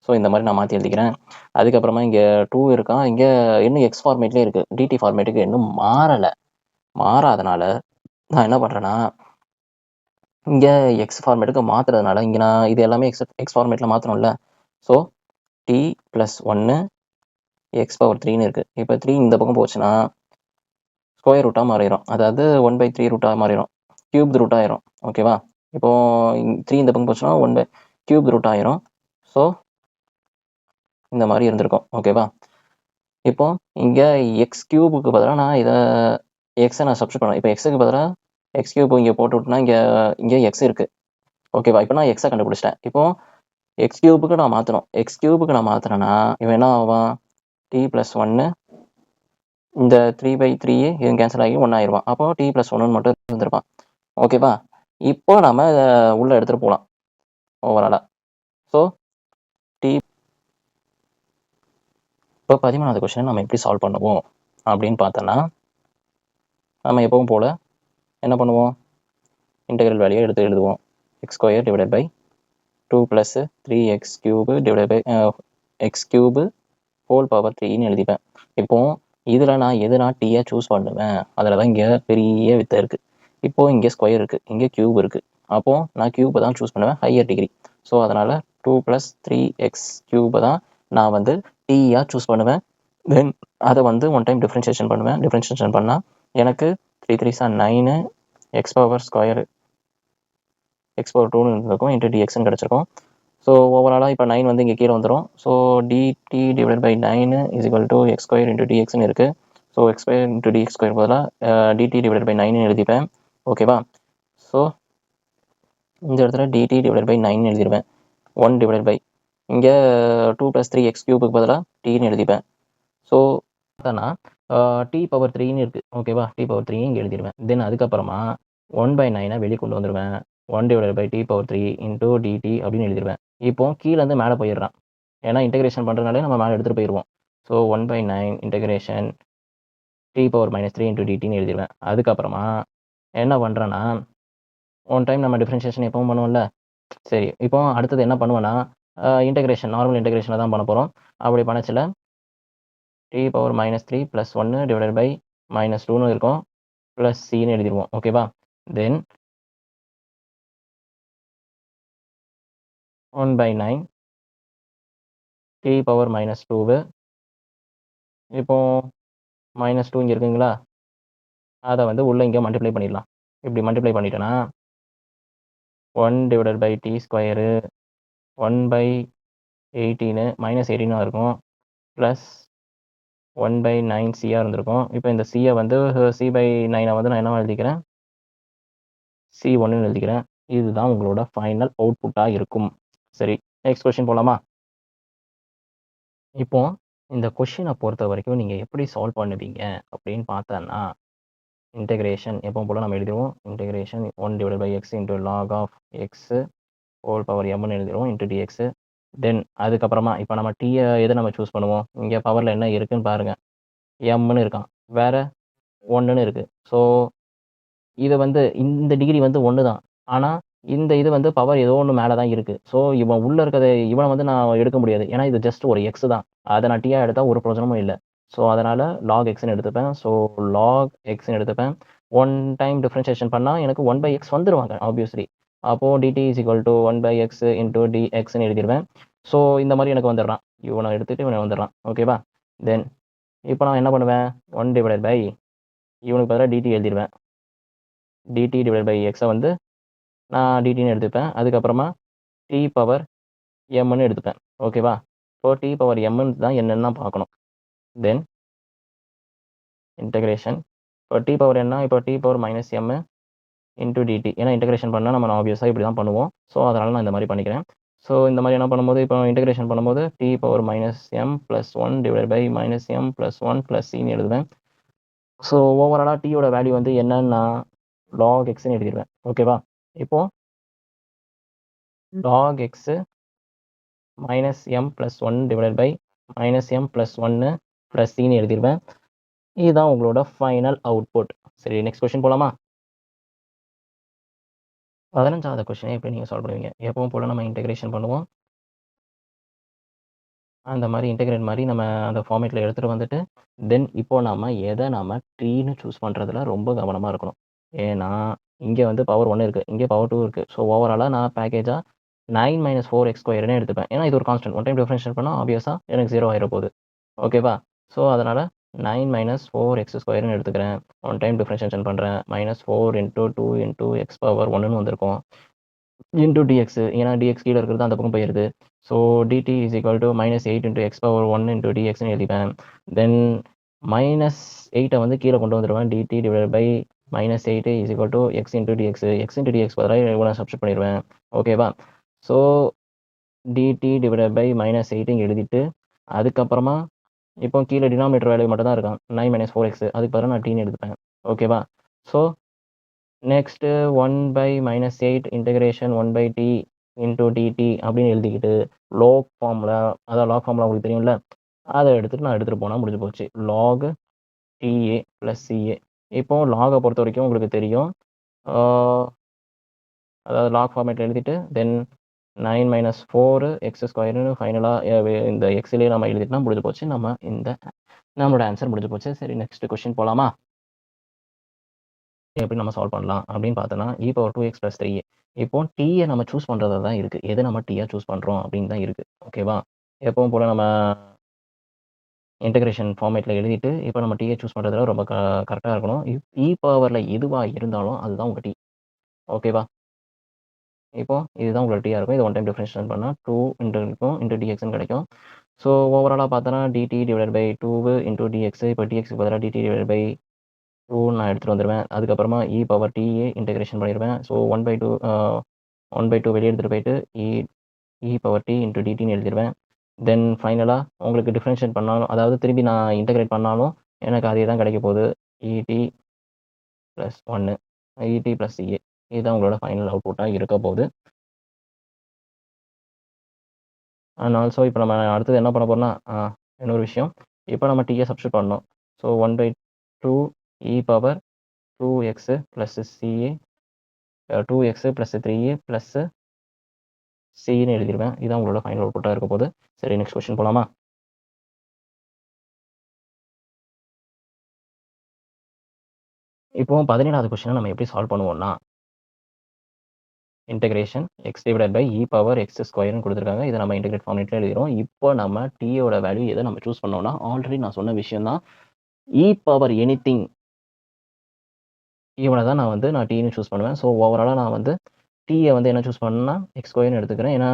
ஸோ இந்த மாதிரி நான் மாற்றி எழுதிக்கிறேன். அதுக்கப்புறமா இங்கே 2 இருக்கான், இங்கே இன்னும் எக்ஸ் ஃபார்மேட்லேயே இருக்குது. டிடி ஃபார்மேட்டுக்கு இன்னும் மாறாதனால நான் என்ன பண்ணுறேன்னா இங்கே எக்ஸ் ஃபார்மேட்டுக்கு மாற்றுறதுனால இங்கே நான் இது எல்லாமே எக்ஸ் ஃபார்மேட்டில் மாற்றணும்ல. So t plus 1 x power 3ன்னு இருக்குது. இப்போ 3 இந்த பக்கம் போச்சுன்னா ஸ்கொயர் ரூட்டாக மாறிடும். அதாவது 1/3 ரூட்டாக மாறிடும், கியூப் ரூட் ஆயிரும். ஓகேவா? இப்போது 3 இந்த பக்கம் போச்சுன்னா 1/3 ரூட் ஆயிரும். ஸோ இந்த மாதிரி இருந்திருக்கும். ஓகேவா? இப்போ இங்கே எக்ஸ் கியூபுக்கு பதிலாக நான் இதை எக்ஸை நான் சப்ஸ்டிட் பண்ணுவேன். இப்போ எக்ஸுக்கு பதிலாக எக்ஸ் கியூப் இங்கே போட்டு விட்டுனா இங்கே எக்ஸ் இருக்குது. ஓகேவா? இப்போ நான் எக்ஸை கண்டுபிடிச்சிட்டேன். இப்போ எக்ஸ் கியூபுக்கு நான் மாற்றணும். எக்ஸ் கியூபுக்கு நான் மாற்றினேன்னா இவன் என்ன ஆவான்? t ப்ளஸ் 1 இந்த 3/3 இது கேன்சல் ஆகி 1 ஆயிடுவான். அப்போ t ப்ளஸ் 1 மட்டும் இருந்திருப்பான். ஓகேவா? இப்போ நம்ம இதை உள்ளே எடுத்துகிட்டு போகலாம் ஓவராலாக. ஸோ இப்போ 13வது கொஸ்டினை நம்ம எப்படி சால்வ் பண்ணுவோம் அப்படின்னு பார்த்தோன்னா நம்ம எப்பவும் போல் என்ன பண்ணுவோம்? இன்டெகிரல் வேல்யூ எடுத்து எழுதுவோம். X square divided by 2 plus 3x cube divided by x cube whole power 3ன்னு எழுதிப்பேன். இப்போது இதில் நான் எதுனா டீயை சூஸ் பண்ணுவேன். அதில் தான் இங்கே பெரிய வித்தை இருக்குது. இப்போது இங்கே ஸ்கொயர் இருக்குது, இங்கே கியூப் இருக்குது. அப்போது நான் கியூபை தான் சூஸ் பண்ணுவேன், ஹையர் டிகிரி. ஸோ அதனால் 2 ப்ளஸ் 3x கியூபை தான் நான் வந்து டீயாக சூஸ் பண்ணுவேன். தென் அதை வந்து ஒன் டைம் டிஃப்ரென்ஷியேஷன் பண்ணுவேன். டிஃப்ரென்ஷியேஷன் பண்ணால் எனக்கு 3 3 9 x power square x power 2ன்னு இருக்கும், இன்ட்டு dxன்னு கிடச்சிருக்கும். ஸோ ஓவராலாக இப்போ 9 வந்து இங்கே கீழே வந்துடும். So dt divide by 9 is equal to x square into dxன்னு இருக்குது. So x square into dx square பதிலாக dt டிவைட் பை 9 எழுதிப்பேன். ஓகேவா? ஸோ இந்த இடத்துல dt டிவைட் பை 9 எழுதிடுவேன். 1 டிவைட் பை இங்கே 2 ப்ளஸ் 3x கியூபுக்கு பதிலாக tன்னு எழுதிப்பேன். ஸோ அதானா t பவர் 3ன்னு இருக்குது. ஓகேவா? t பவர் 3 இங்கே எழுதிடுவேன். தென் அதுக்கப்புறமா 1/9 வெளியே கொண்டு வந்துடுவேன். 1 divide by t power 3 into dt அப்படின்னு எழுதிடுவேன். இப்போ கீழேருந்து மேலே போயிடுறான், ஏன்னா இன்டெகிரேஷன் பண்ணுறதுனாலே நம்ம மேலே எடுத்துகிட்டு போயிடுவோம். So 1/9 integration t power -3 into dtன்னு எழுதிடுவேன். அதுக்கப்புறமா என்ன பண்ணுறேன்னா ஒன் டைம் நம்ம டிஃப்ரென்ஷியேஷன் எப்பவும் பண்ணுவோம்ல. சரி, இப்போ அடுத்தது என்ன பண்ணுவேன்னா இன்டெகிரேஷன் நார்மல் இன்டெகிரேஷனை தான் பண்ண போகிறோம். அப்படி பண்ணச்சில் t power -3 plus 1 divided by -2ன்னு இருக்கும், ப்ளஸ் சின்னு எழுதிடுவோம். ஓகேவா? தென் 1/9 t பவர் -2 இப்போ -2 இங்கே இருக்குங்களா, அதை வந்து உள்ளே இங்கே மல்டிப்ளை பண்ணிடலாம். இப்படி மல்டிப்ளை பண்ணிட்டேன்னா 1 டிவைடட் பை டி ஸ்கொயரு 1/18 -18 இருக்கும் ப்ளஸ் 1/9 சியாக இருந்திருக்கும். இப்போ இந்த சியை வந்து C/9 வந்து நான் என்ன எழுதிக்கிறேன், C1ன்னு எழுதிக்கிறேன். இதுதான் உங்களோட ஃபைனல் அவுட்புட்டாக இருக்கும். சரி, நெக்ஸ்ட் கொஸ்டின் போகலாமா? இப்போ இந்த கொஸ்டினை பொறுத்த வரைக்கும் நீங்கள் எப்படி சால்வ் பண்ணுவீங்க அப்படின்னு பார்த்தோன்னா, இன்டெகிரேஷன் எப்பவும் போல் நம்ம எழுதிடுவோம். Integration 1 divided by x into log of x whole power எம்னு எழுதிடுவோம் இன்ட்டு டிஎக்ஸு. தென் அதுக்கப்புறமா இப்போ நம்ம டீயை எதை நம்ம சூஸ் பண்ணுவோம்? இங்கே பவரில் என்ன இருக்குன்னு பாருங்கள். எம்னு இருக்கான், வேறு 1ன்னு இருக்குது. ஸோ இது வந்து இந்த டிகிரி வந்து 1 தான். ஆனா, இந்த இது வந்து பவர் ஏதோ ஒண்ணு மேல தான் இருக்கு. ஸோ, இவன் உள்ள இருக்கிறத இவன வந்து நான் எடுக்க முடியாது. ஏன்னா, இது ஜஸ்ட் ஒரு எக்ஸ் தான். அத நான் டீயா எடுத்தா ஒரு பிரயோஜனமும் இல்ல. ஸோ, அதனால லாக் எக்ஸ்ன்னு எடுத்துப்பேன். ஸோ, லாக் எக்ஸ்ன்னு எடுத்துப்பேன். 1 டைம் டிஃபரன்ஷியேஷன் பண்ணா எனக்கு 1/x வந்துருவாங்க ஆப்வியஸ்லி. அப்போ dt = 1/x இன்டு dxன்னு எழுதிருவேன். ஸோ, இந்த மாரி எனக்கு வந்துடுறான். இவன எடுத்துட்டு இவன் வந்துடுறான். ஓகேவா? தென் இப்போ நான் என்ன பண்ணுவேன்? 1 டிவைடட் பை இவனுக்கு பதிலா dt எழுதிருவேன். dt டிவைடட் பை எக்ஸ வந்து நான் டிடின்னு எடுத்துப்பேன். அதுக்கப்புறமா டி பவர் எம்ன்னு எடுத்துப்பேன். ஓகேவா? இப்போ டி பவர் எம்ன்னு தான் என்னன்னு தான் பார்க்கணும். Then integration. இப்போ டி பவர் என்ன? இப்போ t power minus m into dt. ஏன்னா இன்டகிரேஷன் பண்ணால் நம்ம ஆப்வியஸாக இப்படி தான் பண்ணுவோம். ஸோ அதனால் நான் இந்த மாதிரி பண்ணிக்கிறேன். ஸோ இந்த மாதிரி என்ன பண்ணும்போது இப்போ இன்டகிரேஷன் பண்ணும்போது t power minus m plus 1 divide by minus m plus 1 plus சின்னு எழுதுவேன். ஸோ ஓவராலாக டீயோட வேல்யூ வந்து என்னன்னா லாக் எக்ஸ்ன்னு எழுதிடுவேன். ஓகேவா? இப்போ log x minus m plus 1 divided by minus m plus 1 plus சின்னு எழுதிடுவேன். இதுதான் உங்களோட ஃபைனல் அவுட்புட். சரி, நெக்ஸ்ட் கொஸ்டின் போகலாமா? 15வது கொஸ்டினை எப்படி நீங்கள் சால்வ் பண்ணுவீங்க? எப்பவும் போல் நம்ம இன்டெகிரேஷன் பண்ணுவோம். அந்த மாதிரி இன்டெகிரேட் மாதிரி நம்ம அந்த ஃபார்மேட்டில் எடுத்துகிட்டு வந்துட்டு தென் இப்போ நம்ம எதை நம்ம ட்ரீன்னு சூஸ் பண்ணுறதுல ரொம்ப கவனமாக இருக்கணும். ஏன்னா இங்கே வந்து பவர் 1 இருக்குது, இங்கே பவர் 2 இருக்குது. ஸோ ஓவராலாக நான் பேக்கேஜாக 9 - 4x² எடுத்துப்பேன். ஏன்னா இது ஒரு கான்ஸ்டன்ட். ஒன் டைம் டிஃபரன்ஷியேட் பண்ணால் ஆப்வியஸாக எனக்கு 0 ஆயிட போகுது. ஓகேவா? ஸோ அதனால் 9 - 4x² எடுத்துக்கிறேன். ஒன் டைம் டிஃபரன்ஷியேஷன் பண்ணுறேன். -4 × 2 × x பவர் 1ன்னு வந்திருக்கும். இன்டூ டிஎக்ஸ், ஏன்னா டிஎக்ஸ் கீழே இருக்கிறது அந்த பக்கம் போயிடுது. ஸோ dt = -8 × x பவர் 1 × dxன்னு எழுதிப்பேன். தென் -8 வந்து கீழே கொண்டு வந்துடுவேன். dt divide by -8 = x × dx. x × dx பதிலாக இவனை சப்ஸ்டிட் பண்ணிடுவேன். ஓகேவா? ஸோ dt டிவைட் பை -8 இங்கே எழுதிட்டு அதுக்கப்புறமா இப்போ கீழே டினாமினேட்டர் வேல்யூ மட்டும் தான் இருக்கான். 9 - 4x, அதுக்கு பதிலாக நான் டீன்னு எடுத்துப்பேன். ஓகேவா? So next 1/-8 integration 1/t into dt அப்படின்னு எழுதிக்கிட்டு லாக் ஃபார்முலா, அதான் லாக் ஃபார்முலா உங்களுக்கு தெரியும்ல, அதை எடுத்துகிட்டு நான் எடுத்துகிட்டு போனால் முடிஞ்சு போச்சு. Log ta plus ca. இப்போ லாகை பொறுத்த வரைக்கும் உங்களுக்கு தெரியும். அதாவது லாக் ஃபார்மேட்டில் எழுதிட்டு தென் 9 - 4x² ஃபைனலாக இந்த எக்ஸ்லேயே நம்ம எழுதிட்டுனா முடிஞ்சு போச்சு. நம்மளோட ஆன்சர் முடிஞ்சு போச்சு. சரி, நெக்ஸ்ட் கொஸ்டின் போகலாமா? எப்படி நம்ம சால்வ் பண்ணலாம் அப்படின்னு பார்த்தோன்னா e⁻2x + 3a. இப்போ டீயை நம்ம சூஸ் பண்ணுறதா தான் இருக்குது. எது நம்ம டீயாக சூஸ் பண்ணுறோம் அப்படின்னு தான் இருக்குது. ஓகேவா? எப்பவும் போல் நம்ம இன்டகிரேஷன் ஃபார்மேட்டில் எழுதிட்டு இப்போ நம்ம டீயை சூஸ் பண்ணுறதுல ரொம்ப கரெக்டாக இருக்கணும். பவரில் எதுவாக இருந்தாலும் அதுதான் உங்கள் டீ. ஓகேவா? இப்போ இதுதான் உங்களோட டீயாக இருக்கும். இது ஒன் டைம் டிஃபரன்ஷியேட் பண்ணால் 2 இருக்கும் இன்டூ டிஎக்ஸ்ன்னு கிடைக்கும். ஸோ ஓவராலாக பார்த்தோன்னா dt divide by 2 into dx. இப்போ டிஎக்ஸ்க்கு பதிலாக dt டிவைட் பை 2 நான் எடுத்துகிட்டு வந்துடுவேன். அதுக்கப்புறமா e⁻ta இன்டகிரேஷன் பண்ணிடுவேன். ஸோ 1/2 வெளியே எடுத்துகிட்டு போயிட்டு e⁻t இன்டூ dtன்னு எழுதிடுவேன். தென் ஃபைனலாக உங்களுக்கு டிஃபரன்ஷியேட் பண்ணாலும், அதாவது திரும்பி நான் இன்டகிரேட் பண்ணாலும் எனக்கு அதே தான் கிடைக்க போகுது. et + 1 et + ca. இதுதான் உங்களோட ஃபைனல் அவுட்புட்டாக இருக்க போகுது. அண்ட் ஆல்சோ இப்போ நம்ம அடுத்தது என்ன பண்ண போகிறோம்னா இன்னொரு விஷயம். இப்போ நம்ம டீயை சப்ஸ்டிட் பண்ணணும். So 1/2 e⁻2x + ca 2x + 3a + cன்னு எழுதிடுவேன். இதுதான் உங்களோட ஃபைனல் அவுட்புட்டாக இருக்க போகுது. சரி, நெக்ஸ்ட் கொஸ்டின் போகலாமா? இப்போ 17வது கொஸ்டினை நம்ம எப்படி சால்வ் பண்ணுவோம்னா, integration x divide by e⁻x² கொடுத்துருக்காங்க. இதை நம்ம இன்டகிரேட் ஃபார்மேட்டில் எழுதிடுவோம். இப்போ நம்ம டீயோட வேல்யூ எதை நம்ம சூஸ் பண்ணோம்னா ஆல்ரெடி நான் சொன்ன விஷயம் தான். e⁻anything இவனை தான் நான் டீன்னு சூஸ் பண்ணுவேன். ஸோ ஓவராலாக நான் டீயை வந்து என்ன சூஸ் பண்ணணும்னா எக்ஸ் ஸ்கொயர்னு எடுத்துக்கிறேன். ஏன்னா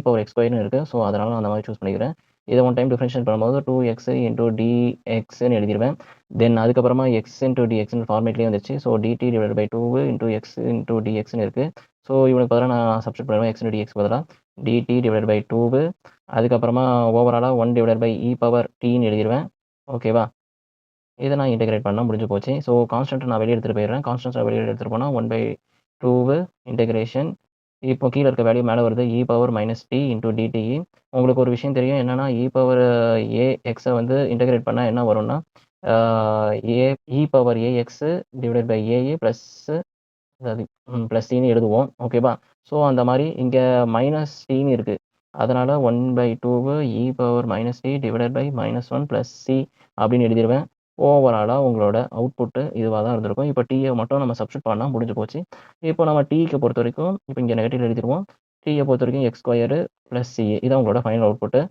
பவர் எக்ஸ் ஸ்கொயர்னு இருக்குது. ஸோ அதனால நான் அந்த மாதிரி சூஸ் பண்ணிக்கிறேன். இதை ஒன் டைம் டிஃபரன்ஷியேட் பண்ணும்போது 2x இன்டூ dxன்னு எழுதிடுவேன். தென் அதுக்கப்புறமா எக்ஸ் இன்டூ dxன்னு ஃபார்மேட்லேயே வந்துருச்சு. So dt divide by 2 into x into dxன்னு இருக்குது. ஸோ இவனுக்கு பதிலாக நான் சப்ஸ்டிட் பண்ணுவேன். எக்ஸ் இன்டூ dx பதிலாக dt டிவைட் பை 2 அதுக்கப்புறமா ஓவராலாக 1 டிவைட் பை பவர் tன்னு எழுதிடுவேன். ஓகேவா? இதை நான் இன்டெகிரேட் பண்ணால் முடிஞ்சு போச்சு. ஸோ கான்ஸ்டன்ட் நான் வெளியே எடுத்துகிட்டு போயிடுறேன். கான்ஸ்டன்ட் வெளியே எடுத்துகிட்டு போனால் 1/2 இன்டெகிரேஷன். இப்போ கீழே இருக்க வேல்யூ மேலே வருது பவர் -t இன்டூ dt. உங்களுக்கு ஒரு விஷயம் தெரியும் என்னென்னா பவர் axஐ வந்து இன்டெகிரேட் பண்ணால் என்ன வரும்னா power ax divide by a plus அதாவது ப்ளஸ் டீன்னு எழுதுவோம். ஓகேவா? ஸோ அந்த மாதிரி இங்கே மைனஸ் டீன்னு இருக்குது. அதனால் 1/2 power -t divide by -1 plus c அப்படின்னு எழுதிடுவேன். ஓவராலாக உங்களோட அவுட்புட்டு இதுவாக தான் இருந்திருக்கும். இப்போ டீயை மட்டும் நம்ம சப்ஸ்டிட் பண்ணால் முடிஞ்சு போச்சு. இப்போ நம்ம டீக்கு பொறுத்த வரைக்கும் இப்போ இங்கே நெகட்டிவ் எழுதிடுவோம். டீயை பொறுத்த வரைக்கும் எக்ஸ் ஸ்கொயரு ப்ளஸ் சி இதான் உங்களோட ஃபைனல் அவுட்புட்டு.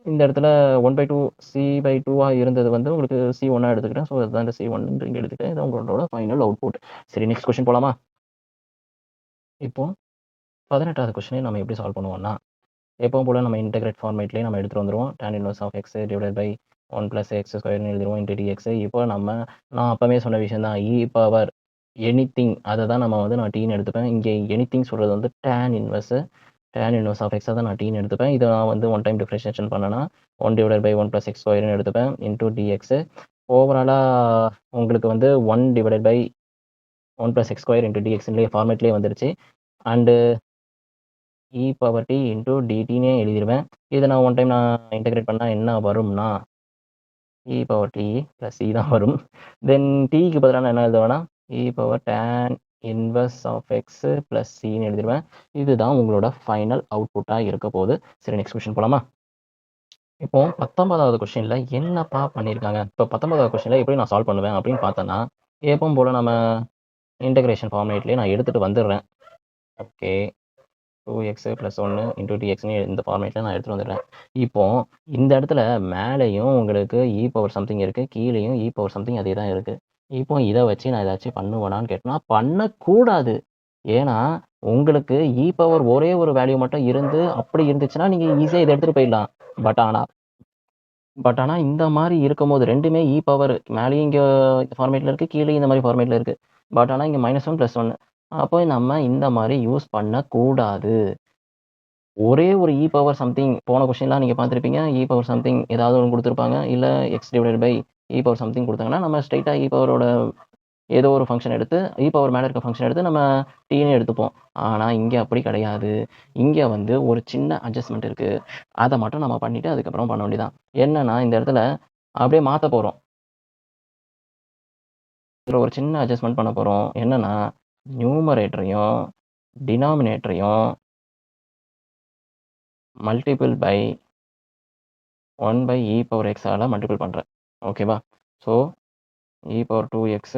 இந்த இடத்துல 1/2 c/2 இருந்தது வந்து உங்களுக்கு c1 எடுத்துக்கிட்டேன். ஸோ அதுதான் இந்த c1 இங்கே எடுத்துக்கிட்டேன். இது உங்களோட ஃபைனல் அவுட்புட். சரி, நெக்ஸ்ட் கொஸ்டின் போகலாமா? இப்போ 18வது கொஸ்டினை நம்ம எப்படி சால்வ் பண்ணுவோம்னா எப்பவும் போல் நம்ம இன்டெகிரேட் ஃபார்மேட்லேயே நம்ம எடுத்துகிட்டு வந்துடுவோம். tan inverse of x divide by 1 + x ஸ்கொயர்னு எழுதிடுவோம் இன்ட்டு dx. இப்போ நான் அப்போவே சொன்ன விஷயம் தான் பவர் எனிதிங் அதை தான் நம்ம வந்து நான் டீன்னு எடுத்துப்பேன். இங்கே எனிதிங் சொல்கிறது வந்து tan இன்வர்ஸ் ஆஃப் எக்ஸை தான் நான் டீன்னு எடுத்துப்பேன். இதை நான் வந்து ஒன் டைம் டிஃபரன்ஷியேஷன் பண்ணேன்னா 1 டிவைட் பை 1 + எக்ஸ் ஸ்கொயர்னு எடுத்துப்பேன் இன்ட்டு dx. ஓவராலாக உங்களுக்கு வந்து 1 divide by 1 + x square into dxலேயே ஃபார்மேட்லேயே வந்துருச்சு. அண்டு பவர் t இன்டூ dtனே எழுதிடுவேன். இதை நான் ஒன் டைம் நான் இன்டெகிரேட் பண்ணால் என்ன வரும்னா பவர் t ப்ளஸ் c தான் வரும். தென் டீக்கு பதிலாக நான் என்ன எழுதுவேன்னா power tan inverse of x plus சின்னு எழுதிடுவேன். இதுதான் உங்களோட ஃபைனல் அவுட்புட்டாக இருக்க போகுது. சரி, நெக்ஸ்ட் கொஸ்டின் போகலாமா? இப்போ 19வது கொஸ்டினில் என்னப்பா பண்ணியிருக்காங்க? இப்போ 19வது கொஸ்டினில் எப்படி நான் சால்வ் பண்ணுவேன் அப்படின்னு பார்த்தோன்னா எப்பவும் போல் நம்ம இன்டெகிரேஷன் ஃபார்மேட்லேயே நான் எடுத்துகிட்டு வந்துடுறேன். ஓகே, 2x + 1 இன்டூ dxன்னு இந்த ஃபார்மேட்டில் நான் எடுத்துகிட்டு வந்துடுறேன். இப்போ இந்த இடத்துல மேலேயும் உங்களுக்கு பவர் சம்திங் இருக்குது, கீழேயும் பவர் சம்திங் அதே தான் இருக்குது. இப்போ இதை வச்சு நான் ஏதாச்சும் பண்ணுவேனான்னு கேட்டேன்னா பண்ணக்கூடாது. ஏன்னா உங்களுக்கு பவர் ஒரே ஒரு வேல்யூ மட்டும் இருந்து அப்படி இருந்துச்சுன்னா நீங்கள் ஈஸியாக இதை எடுத்துகிட்டு போயிடலாம். பட் ஆனால் இந்த மாதிரி இருக்கும்போது ரெண்டுமே பவர் மேலேயும் இங்கே ஃபார்மேட்டில் இருக்குது, கீழே இந்த மாதிரி ஃபார்மேட்டில் இருக்குது. பட் ஆனால் இங்கே -1 + 1 அப்போ நம்ம இந்த மாதிரி யூஸ் பண்ணக்கூடாது. ஒரே ஒரு பவர் சம்திங் போன கொஸ்டின்லாம் நீங்கள் பார்த்துருப்பீங்க. பவர் சம்திங் ஏதாவது ஒன்று கொடுத்துருப்பாங்க. இல்லை x divided by power something கொடுத்தாங்கன்னா நம்ம ஸ்ட்ரைட்டாக பவரோட ஏதோ ஒரு ஃபங்க்ஷன் எடுத்து பவர் மேலே இருக்க ஃபங்க்ஷன் எடுத்து நம்ம டீன்னு எடுத்துப்போம். ஆனால் இங்கே அப்படி கிடையாது. இங்கே வந்து ஒரு சின்ன அட்ஜஸ்ட்மெண்ட் இருக்குது. அதை மட்டும் நம்ம பண்ணிவிட்டு அதுக்கப்புறம் பண்ண வேண்டியதான். என்னன்னா இந்த இடத்துல அப்படியே மாற்ற போகிறோம். இதில் ஒரு சின்ன அட்ஜஸ்ட்மெண்ட் பண்ண போகிறோம். என்னன்னா நியூமரேட்டரையும் டினாமினேட்டரையும் மல்டிபிள் பை 1 பவர் எக்ஸால் மல்டிபிள் பண்ணுறேன். ஓகேவா? So power 2x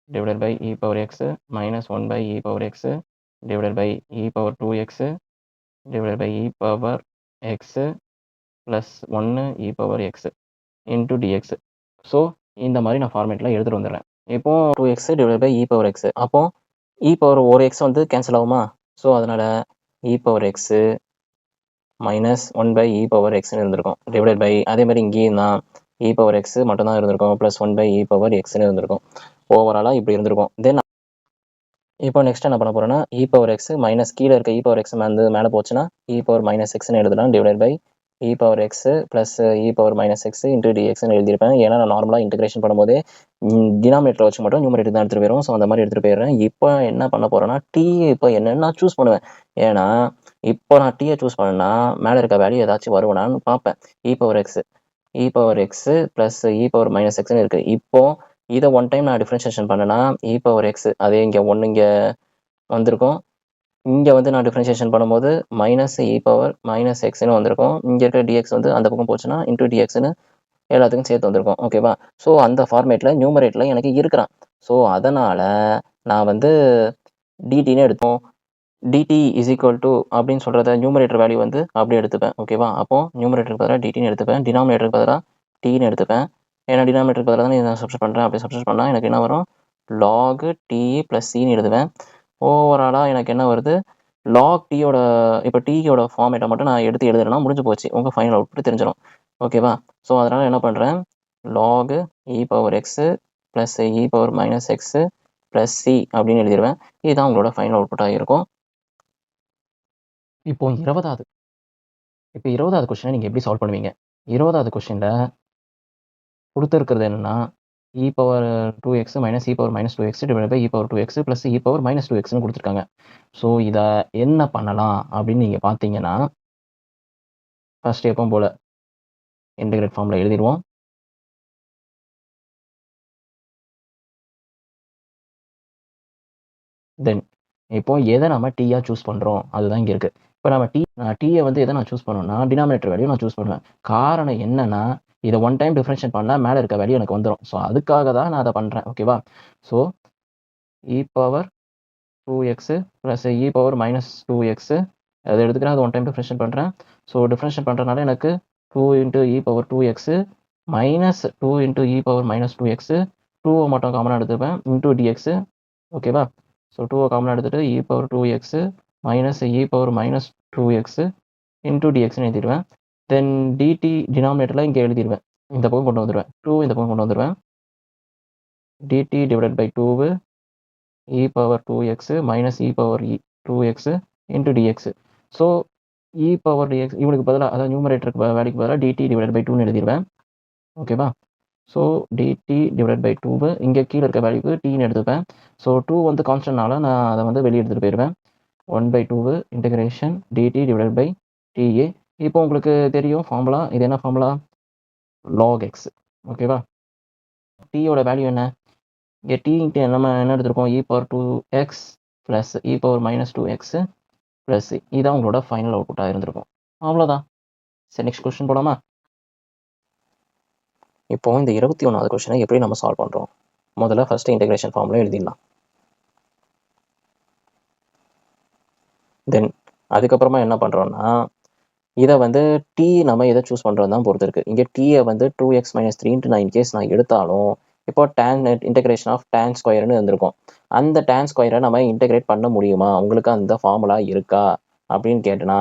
divided by power x minus 1 power x divided by power 2x divided by power x plus 1 power x into dx. So இந்த மாதிரி நான் ஃபார்மேட்டில் எடுத்துகிட்டு வந்துடுறேன். இப்போ 2x divide by power x. அப்போ பவர் ஒரு எக்ஸ் வந்து கேன்சல் ஆகுமா? ஸோ அதனால் பவர் எக்ஸு மைனஸ் 1 பவர் எக்ஸ்ன்னு இருந்திருக்கும் டிவைடட் பை அதே மாதிரி இங்கேயும் தான் பவர் எக்ஸ் மட்டும்தான் இருந்திருக்கும் ப்ளஸ் 1 பவர் எக்ஸ்ன்னு இருந்திருக்கும். ஓவராலாக இப்படி இருந்திருக்கும். தென் இப்போ நெக்ஸ்ட் என்ன பண்ண போகிறேன்னா பவர் எக்ஸ் மைனஸ் கீழே இருக்க பவர் எக்ஸ் வந்து மேலே போச்சுன்னா பவர் மைனஸ் எக்ஸ்ன்னு எழுதலாம் divide by power x plus power minus x into டிஎக்ஸ்ன்னு எழுதியிருப்பேன். ஏன்னா நான் நார்மலாக இன்டெகிரேஷன் பண்ணும்போதே டினாமினேட்டர் வச்சு மட்டும் நியூமரேட்டர் தான் எடுத்துகிட்டு போயிடும். ஸோ அந்த மாதிரி எடுத்துகிட்டு போயிடுறேன். இப்போ என்ன பண்ண போகிறேன்னா இப்போ என்னென்னா சூஸ் பண்ணுவேன். ஏன்னா இப்போ நான் டீயை சூஸ் பண்ணேன்னா மேலே இருக்க வேல்யூ ஏதாச்சும் வருவேனான்னு பார்ப்பேன். Power x plus power minus எக்ஸ்ன்னு இருக்குது. இப்போது இதை ஒன் டைம் நான் டிஃப்ரென்ஷியேஷன் பண்ணேன்னா பவர் எக்ஸ் அதே இங்கே ஒன்று இங்கே வந்திருக்கும். இங்கே வந்து நான் டிஃப்ரென்ஷியேஷன் பண்ணும்போது மைனஸ் பவர் மைனஸ் எக்ஸ்ன்னு வந்திருக்கும். இங்கே இருக்கிற டிஎக்ஸ் வந்து அந்த பக்கம் போச்சுன்னா இன்டூ டிஎக்ஸ்ன்னு எல்லாத்துக்கும் சேர்த்து வந்திருக்கும். ஓகேவா? ஸோ அந்த ஃபார்மேட்டில் நியூமரேட்டில் எனக்கு இருக்கிறான். ஸோ அதனால் நான் வந்து டிடின்னு எடுத்தோம். dt இஸ் ஈக்குவல் டு அப்படின்னு சொல்கிறத நியூமரேட்டர் வேல்யூ வந்து அப்படியே எடுத்துப்பேன். ஓகேவா? அப்போது நியூமரேட்டருக்கு பதிலாக டிடின்னு எடுத்துப்பேன். டினாமினேட்டருக்கு பதிலாக டீன்னு எடுத்துப்பேன். ஏன்னா டினாமினேட்டருக்கு பதிலாக தான் நான் சப்ஸ்டிட் பண்ணுறேன். அப்படி சப்ஸ்டிட் பண்ணால் எனக்கு என்ன வரும்? log t ப்ளஸ் சின்னு எழுதுவேன். ஓவராலாக எனக்கு என்ன வருது, லாக் டீயோட இப்போ டீயோட ஃபார்மேட்டை மட்டும் நான் எடுத்து எழுதுறேன்னா முடிஞ்சு போச்சு. உங்கள் ஃபைனல் அவுட்புட் தெரிஞ்சிடும். ஓகேவா? ஸோ அதனால் என்ன பண்ணுறேன், log e power x plus e power minus x plus c அப்படின்னு எழுதிடுவேன். இதுதான் உங்களோட ஃபைனல் அவுட்புட்டாக இருக்கும். இப்போ 20வது கொஸ்டினை நீங்கள் எப்படி சால்வ் பண்ணுவீங்க? 20வது கொஸ்டினில் கொடுத்துருக்கிறது என்னென்னா, e power 2x minus e power minus 2x divide by e power 2x plus e power minus 2xன்னு கொடுத்துருக்காங்க. ஸோ இதை என்ன பண்ணலாம் அப்படின்னு நீங்கள் பார்த்தீங்கன்னா, ஃபர்ஸ்ட் எப்பவும் போல் இன்டெகிரேட் ஃபார்மில் எழுதிடுவோம். தென் இப்போ எதை நம்ம டீயாக சூஸ் பண்ணுறோம் அதுதான் இங்கே இருக்குது. இப்போ நம்ம டீயை வந்து எதை நான் சூஸ் பண்ணணும்னா டினாமினேட்டர் வேல்யூ நான் சூஸ் பண்ணுவேன். காரணம் என்னன்னா, இதை ஒன் டைம் டிஃபரன்ஷியேட் பண்ணால் மேலே இருக்க வேல்யூ எனக்கு வந்துடும். ஸோ அதுக்காக தான் நான் அதை பண்ணுறேன். ஓகேவா? So e power 2x plus e power minus 2x அதை எடுத்துக்கிறேன். அது ஒன் டைம் டிஃபரன்ஷியேட் பண்ணுறேன். ஸோ டிஃபரன்ஷியேட் பண்ணுறதுனால எனக்கு 2 into e power 2x minus 2 into e power minus 2x 2 மட்டும் காமனாக எடுத்துப்பேன் இன்ட்டு dx. ஓகேவா? ஸோ 2 காமனாக எடுத்துகிட்டு இ power 2x minus e power minus 2x into டிஎக்ஸ்னு எழுதிடுவேன். தென் டிடி டினாமினேட்டரில் இங்கே எழுதிடுவேன். இந்த பக்கம் கொண்டு வந்துடுவேன். 2 இந்த பக்கம் கொண்டு வந்துடுவேன். Dt divided by 2 e power 2x minus e power 2x into dx. So e power dx இவனுக்கு பதிலாக, அதாவது நியூமரேட்டருக்கு வேல்யூக்கு பதிலாக டிடி டிவைடட் பை 2ன்னு எழுதிடுவேன். ஓகேவா? ஸோ டிடி டிவைடட் பை 2 இங்கே கீழே இருக்க வேல்யூக்கு டீன்னு எடுத்துப்பேன். ஸோ 2 வந்து கான்ஸ்டன்ட்னால நான் அதை வந்து வெளியே எடுத்துகிட்டு போயிடுவேன். 1/2 integration dt divided by ta. இப்போ உங்களுக்கு தெரியும் ஃபார்முலா. இது என்ன ஃபார்முலா? Log x. ஓகேவா? டீயோட வேல்யூ என்ன? இங்கே டி இன்ட்டு நம்ம என்ன எடுத்திருக்கோம்? இ power 2x plus e power minus 2x plus இதான் உங்களோட ஃபைனல் அவுட்புட்டாக இருந்திருக்கும். அவ்வளோதான். சரி, நெக்ஸ்ட் கொஸ்டின் போலாமா? இப்போ இந்த 21வது கொஸ்டினை எப்படி நம்ம சால்வ் பண்ணுறோம்? முதல்ல ஃபர்ஸ்ட் இன்டகிரேஷன் ஃபார்முலா எழுதிடலாம். தென் அதுக்கப்புறமா என்ன பண்ணுறோன்னா, இதை வந்து டி நம்ம எதை சூஸ் பண்ணுறது தான் பொறுத்து இருக்குது. இங்கே டீயை வந்து 2x மைனஸ் 3 நான் இன்கேஸ் நான் எடுத்தாலும் இப்போ டேன் இன்டகிரேஷன் ஆஃப் டேன் ஸ்கொயர்னு இருந்திருக்கும். அந்த டேன் ஸ்கொயரை நம்ம இன்டகிரேட் பண்ண முடியுமா? உங்களுக்கு அந்த ஃபார்முலா இருக்கா அப்படின்னு கேட்டனா,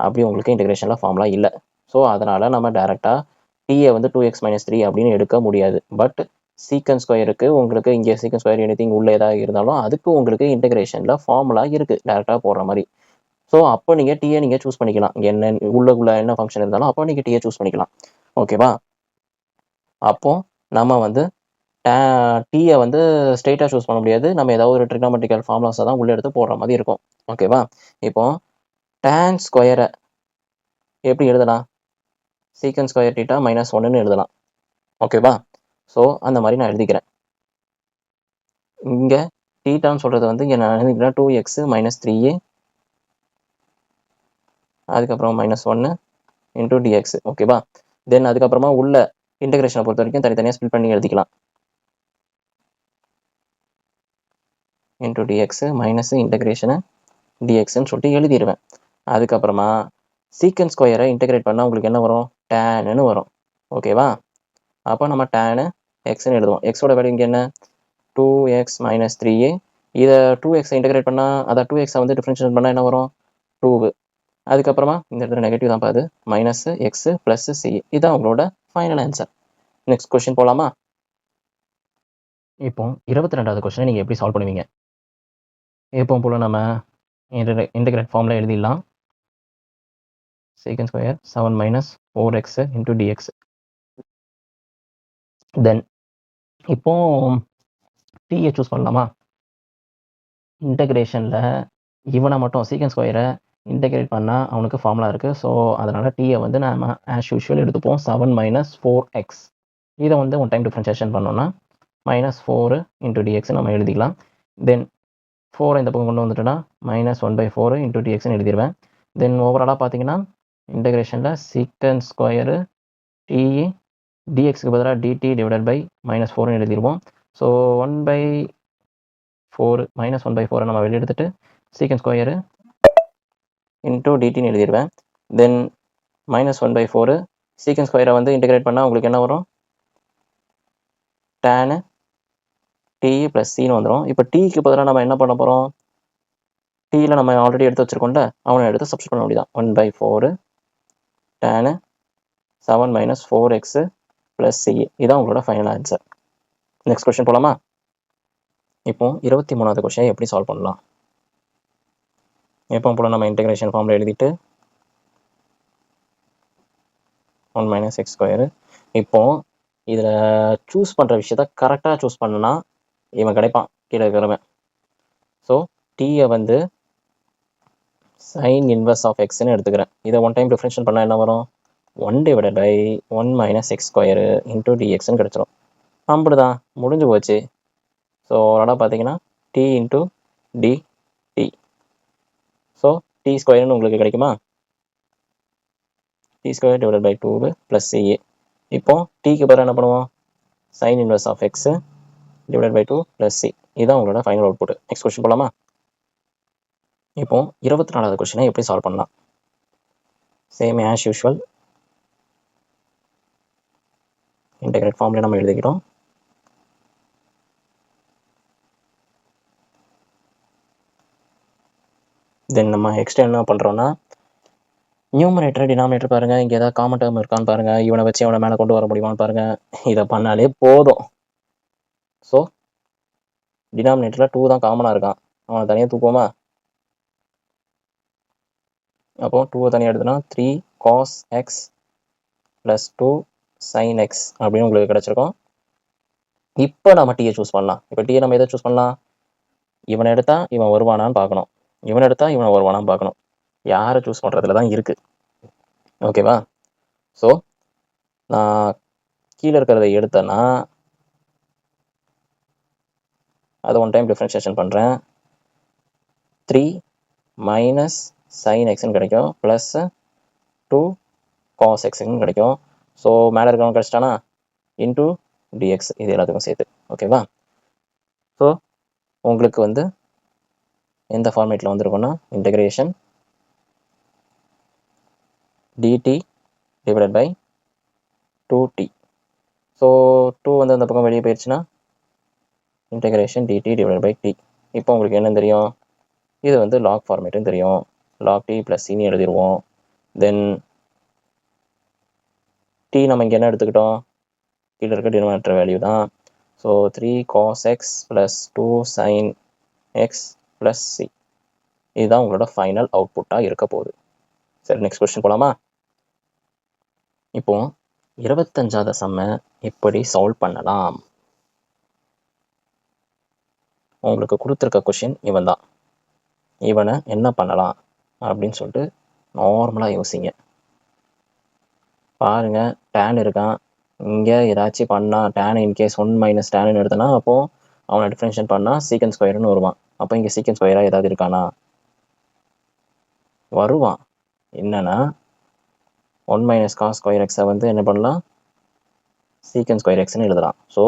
அப்படி உங்களுக்கு இன்டகிரேஷனில் ஃபார்முலா இல்லை. ஸோ அதனால் நம்ம டேரெக்டாக டீயை வந்து 2x மைனஸ் 3 அப்படின்னு எடுக்க முடியாது. பட் சீக்கன் ஸ்கொயருக்கு உங்களுக்கு இங்கே சீக்கன் ஸ்கொயர் எனிதிங் உள்ள ஏதாவது இருந்தாலும் அதுக்கு உங்களுக்கு இன்டகிரேஷனில் ஃபார்முலா இருக்குது டேரெக்டாக போடுற மாதிரி. ஸோ அப்போ நீங்கள் டீயை நீங்கள் சூஸ் பண்ணிக்கலாம். என்ன உள்ள என்ன ஃபங்க்ஷன் இருந்தாலும் அப்போ நீங்கள் டீயை சூஸ் பண்ணிக்கலாம். ஓகேவா? அப்போ நம்ம வந்து டீயை வந்து ஸ்ட்ரெயிட்டாக சூஸ் பண்ண முடியாது. நம்ம ஏதாவது ஒரு ட்ரிக்னாமெட்ரிக்கல் ஃபார்முலாஸை தான் உள்ளே எடுத்து போடுற மாதிரி இருக்கும். ஓகேவா? இப்போ டேன் ஸ்கொயரை எப்படி எழுதலாம்? சீக்கன் ஸ்கொயர் டீட்டா மைனஸ் 1ன்னு எழுதலாம். ஓகேவா? ஸோ அந்த மாதிரி நான் எழுதிக்கிறேன். இங்கே டீட்டான்னு சொல்கிறது வந்து இங்கே நான் எழுதிக்கிறேன் 2x மைனஸ் 3a அதுக்கப்புறம் மைனஸ் 1 இன்டூ டிஎக்ஸ். ஓகேவா? தென் அதுக்கப்புறமா உள்ள இன்டகிரேஷனை பொறுத்த வரைக்கும் தனித்தனியாக ஸ்பில் பண்ணி எழுதிக்கலாம். இன்டூ டிஎக்ஸ் மைனஸ் இன்டகிரேஷனை டிஎக்ஸ்ன்னு சொல்லிட்டு எழுதிடுவேன். அதுக்கப்புறமா சீக்கன் ஸ்கொயரை இன்டகிரேட் பண்ணால் உங்களுக்கு என்ன வரும்? டேன்னு வரும். ஓகேவா? அப்போ நம்ம டேனு எக்ஸ்ன்னு எழுதுவோம். எக்ஸோட வேல்யூ இங்கே என்ன? 2x minus 3a. இதை 2x இன்டகிரேட் பண்ணால், அதை 2x வந்து டிஃப்ரென்ஷியேட் பண்ணால் என்ன வரும்? 2. அதுக்கப்புறமா இந்த இடத்துல நெகட்டிவ் தான் பாது, மைனஸ் எக்ஸ் ப்ளஸ் சி. இதுதான் உங்களோட ஃபைனல் ஆன்சர். நெக்ஸ்ட் கொஸ்டின் போகலாமா? இப்போ 22வது கொஸ்டினை நீங்கள் எப்படி சால்வ் பண்ணுவீங்க? எப்பவும் போல் நம்ம இன்டகிரேட் ஃபார்மில் எழுதிடலாம். Secant square 7 minus 4x into dx. Then இப்போ டீயை சூஸ் பண்ணலாமா? இன்டகிரேஷனில் இவனை மட்டும் சீக்கன் ஸ்கொயரை இன்டகிரேட் பண்ணால் அவனுக்கு ஃபார்முலா இருக்குது. ஸோ அதனால் டீயை வந்து நம்ம ஆஸ் யூஷுவல் எடுத்துப்போம். 7 மைனஸ் 4x. இதை வந்து ஒன் டைம் டிஃப்ரென்ஷியேஷன் பண்ணோன்னா மைனஸ் 4 இன்டூ டிஎக்ஸ் நம்ம எழுதிக்கலாம். தென் 4 இந்த பக்கம் கொண்டு வந்துட்டோன்னா மைனஸ் 1/4 இன்டூ டிஎக்ஸ்ன்னு எழுதிடுவேன். தென் ஓவராலாக பார்த்தீங்கன்னா இன்டகிரேஷனில் சீக்கன் ஸ்கொயரு டி டிஎக்ஸுக்கு பதிலாக டிடி டிவைடட் பை மைனஸ் 4ன்னு எழுதிடுவோம். ஸோ 1/4 மைனஸ் 1/4 நம்ம வெளியே எடுத்துகிட்டு சீக்கன் ஸ்கொயரு இன்டூ டிடின்னு எழுதிடுவேன். தென் மைனஸ் 1/4 சீக்கன் ஸ்கொயரை வந்து இன்டகிரேட் பண்ணால் உங்களுக்கு என்ன வரும்? டேனு டி ப்ளஸ் சின்னு வந்துடும். இப்போ டீக்கு பதிலாக நம்ம என்ன பண்ண போகிறோம்? டீயில் நம்ம ஆல்ரெடி எடுத்து வச்சுருக்கோம்ல, அவனை எடுத்து சப்ஸ்டிட் பண்ண வேண்டியதான். 1/4 tan 7 - 4x + c. இதான் உங்களோட ஃபைனல் ஆன்சர். நெக்ஸ்ட் கொஸ்டின் போகலாமா? இப்போ 23வது கொஸ்டினை எப்படி சால்வ் பண்ணலாம்? எப்போ போல நம்ம இன்டெகிரேஷன் ஃபார்மில் எழுதிட்டு 1 - x². இப்போ இதில் சூஸ் பண்ணுற விஷயத்த கரெக்டாக சூஸ் பண்ணனா இவன் கிடைப்பான் கீழே இருக்கிறவன். ஸோ டீயை வந்து sin இன்வெர்ஸ் ஆஃப் எக்ஸ்ன்னு எடுத்துக்கிறேன். இதை ஒன் டைம் டிஃப்ரென்ஷியேட் பண்ணால் என்ன வரும்? 1/1 - x² × dxன்னு கிடச்சிரும். அப்படிதான் முடிஞ்சு போச்சு. ஸோ அதனால் பார்த்தீங்கன்னா t × dt. ஸோ t² உங்களுக்கு கிடைக்குமா? t² / 2 + c. இப்போ டீக்கு பதிலாக என்ன பண்ணுவோம்? sin inverse of x / 2 + c. இதுதான் உங்களோட ஃபைனல் அவுட்புட். நெக்ஸ்ட் கொஸ்டின் போகலாமா? இப்போ 24வது கொஸ்டினை எப்படி சால்வ் பண்ணலாம்? சேம் ஆஸ் யூஷுவல் இன்டெகிரேட் ஃபார்ம்ல நம்ம எழுதிக்கிறோம். தென் நம்ம எக்ஸ்ட்ரா என்ன பண்ணுறோன்னா, நியூமரேட்டர் டினாமினேட்டர் பாருங்கள், இங்கே ஏதாவது காமன் டேர்ம் இருக்கான்னு பாருங்கள், இவனை வச்சு அவனை மேலே கொண்டு வர முடியுமான்னு பாருங்கள். இதை பண்ணாலே போதும். ஸோ டினாமினேட்டரில் 2 தான் காமனாக இருக்கான், அவனை தனியாக தூக்குவோமா? அப்போ 2 தனியாக எடுத்துனா 3 cos x + 2 sin x அப்படின்னு உங்களுக்கு கிடச்சிருக்கும். இப்போ நம்ம டீயை சூஸ் பண்ணலாம். இப்போ டீயை நம்ம எதை சூஸ் பண்ணலாம்? இவனை எடுத்தால் இவன் வருவானான்னு பார்க்கணும், இவனை எடுத்தால் இவனை வருவானான்னு பார்க்கணும். யாரை சூஸ் பண்ணுறதுல தான் இருக்குது. ஓகேவா? ஸோ நான் கீழே இருக்கிறத எடுத்தேன்னா அதை ஒன் டைம் டிஃப்ரென்ஷியேஷன் பண்ணுறேன். 3 - sin xன்னு கிடைக்கும், ப்ளஸ் 2 cos xன்னு கிடைக்கும். ஸோ மேலே இருக்கிறவங்க கிடச்சிட்டானா இன்டூ dx, இது எல்லாத்துக்கும் சேர்த்து. ஓகேவா? ஸோ உங்களுக்கு வந்து எந்த ஃபார்மேட்டில் வந்துருக்குன்னா, இன்டெகிரேஷன் dt / 2t. ஸோ 2 வந்து அந்த பக்கம் வெளியே போயிடுச்சுன்னா இன்டெகிரேஷன் dt / t. இப்போ உங்களுக்கு என்ன தெரியும்? இது வந்து லாக் ஃபார்மேட்டுன்னு தெரியும். log t + c எழுதிடுவோம். தென் t நம்ம இங்கே என்ன எடுத்துக்கிட்டோம்? கீழே இருக்க டினாமினேட்டர் வேல்யூ தான். So 3 cos x + 2 sin x + c. இதுதான் உங்களோட ஃபைனல் அவுட்புட்டாக இருக்க போகுது. சரி, நெக்ஸ்ட் கொஸ்டின் போகலாமா? இப்போ 25வது சம்மை எப்படி சால்வ் பண்ணலாம்? உங்களுக்கு கொடுத்துருக்க கொஷின் இவன் தான். இவனை என்ன பண்ணலாம் அப்படின்னு சொல்லிட்டு நார்மலாக யோசிங்க. பாருங்கள், டேன் இருக்கான். இங்கே ஏதாச்சும் பண்ணால் டேன் இன்கேஸ் 1 - tan எடுத்தனா அப்போது அவனை டிஃப்ரென்ஷியேட் பண்ணால் சீக்கன் ஸ்கொயர்னு வருவான். அப்போ இங்கே சீக்கன் ஸ்கொயராக ஏதாவது இருக்கானா? வருவான். என்னன்னா 1 - cos square x வந்து என்ன பண்ணலாம்? சீக்கன் ஸ்கொயர் எக்ஸ்ன்னு எழுதலாம். ஸோ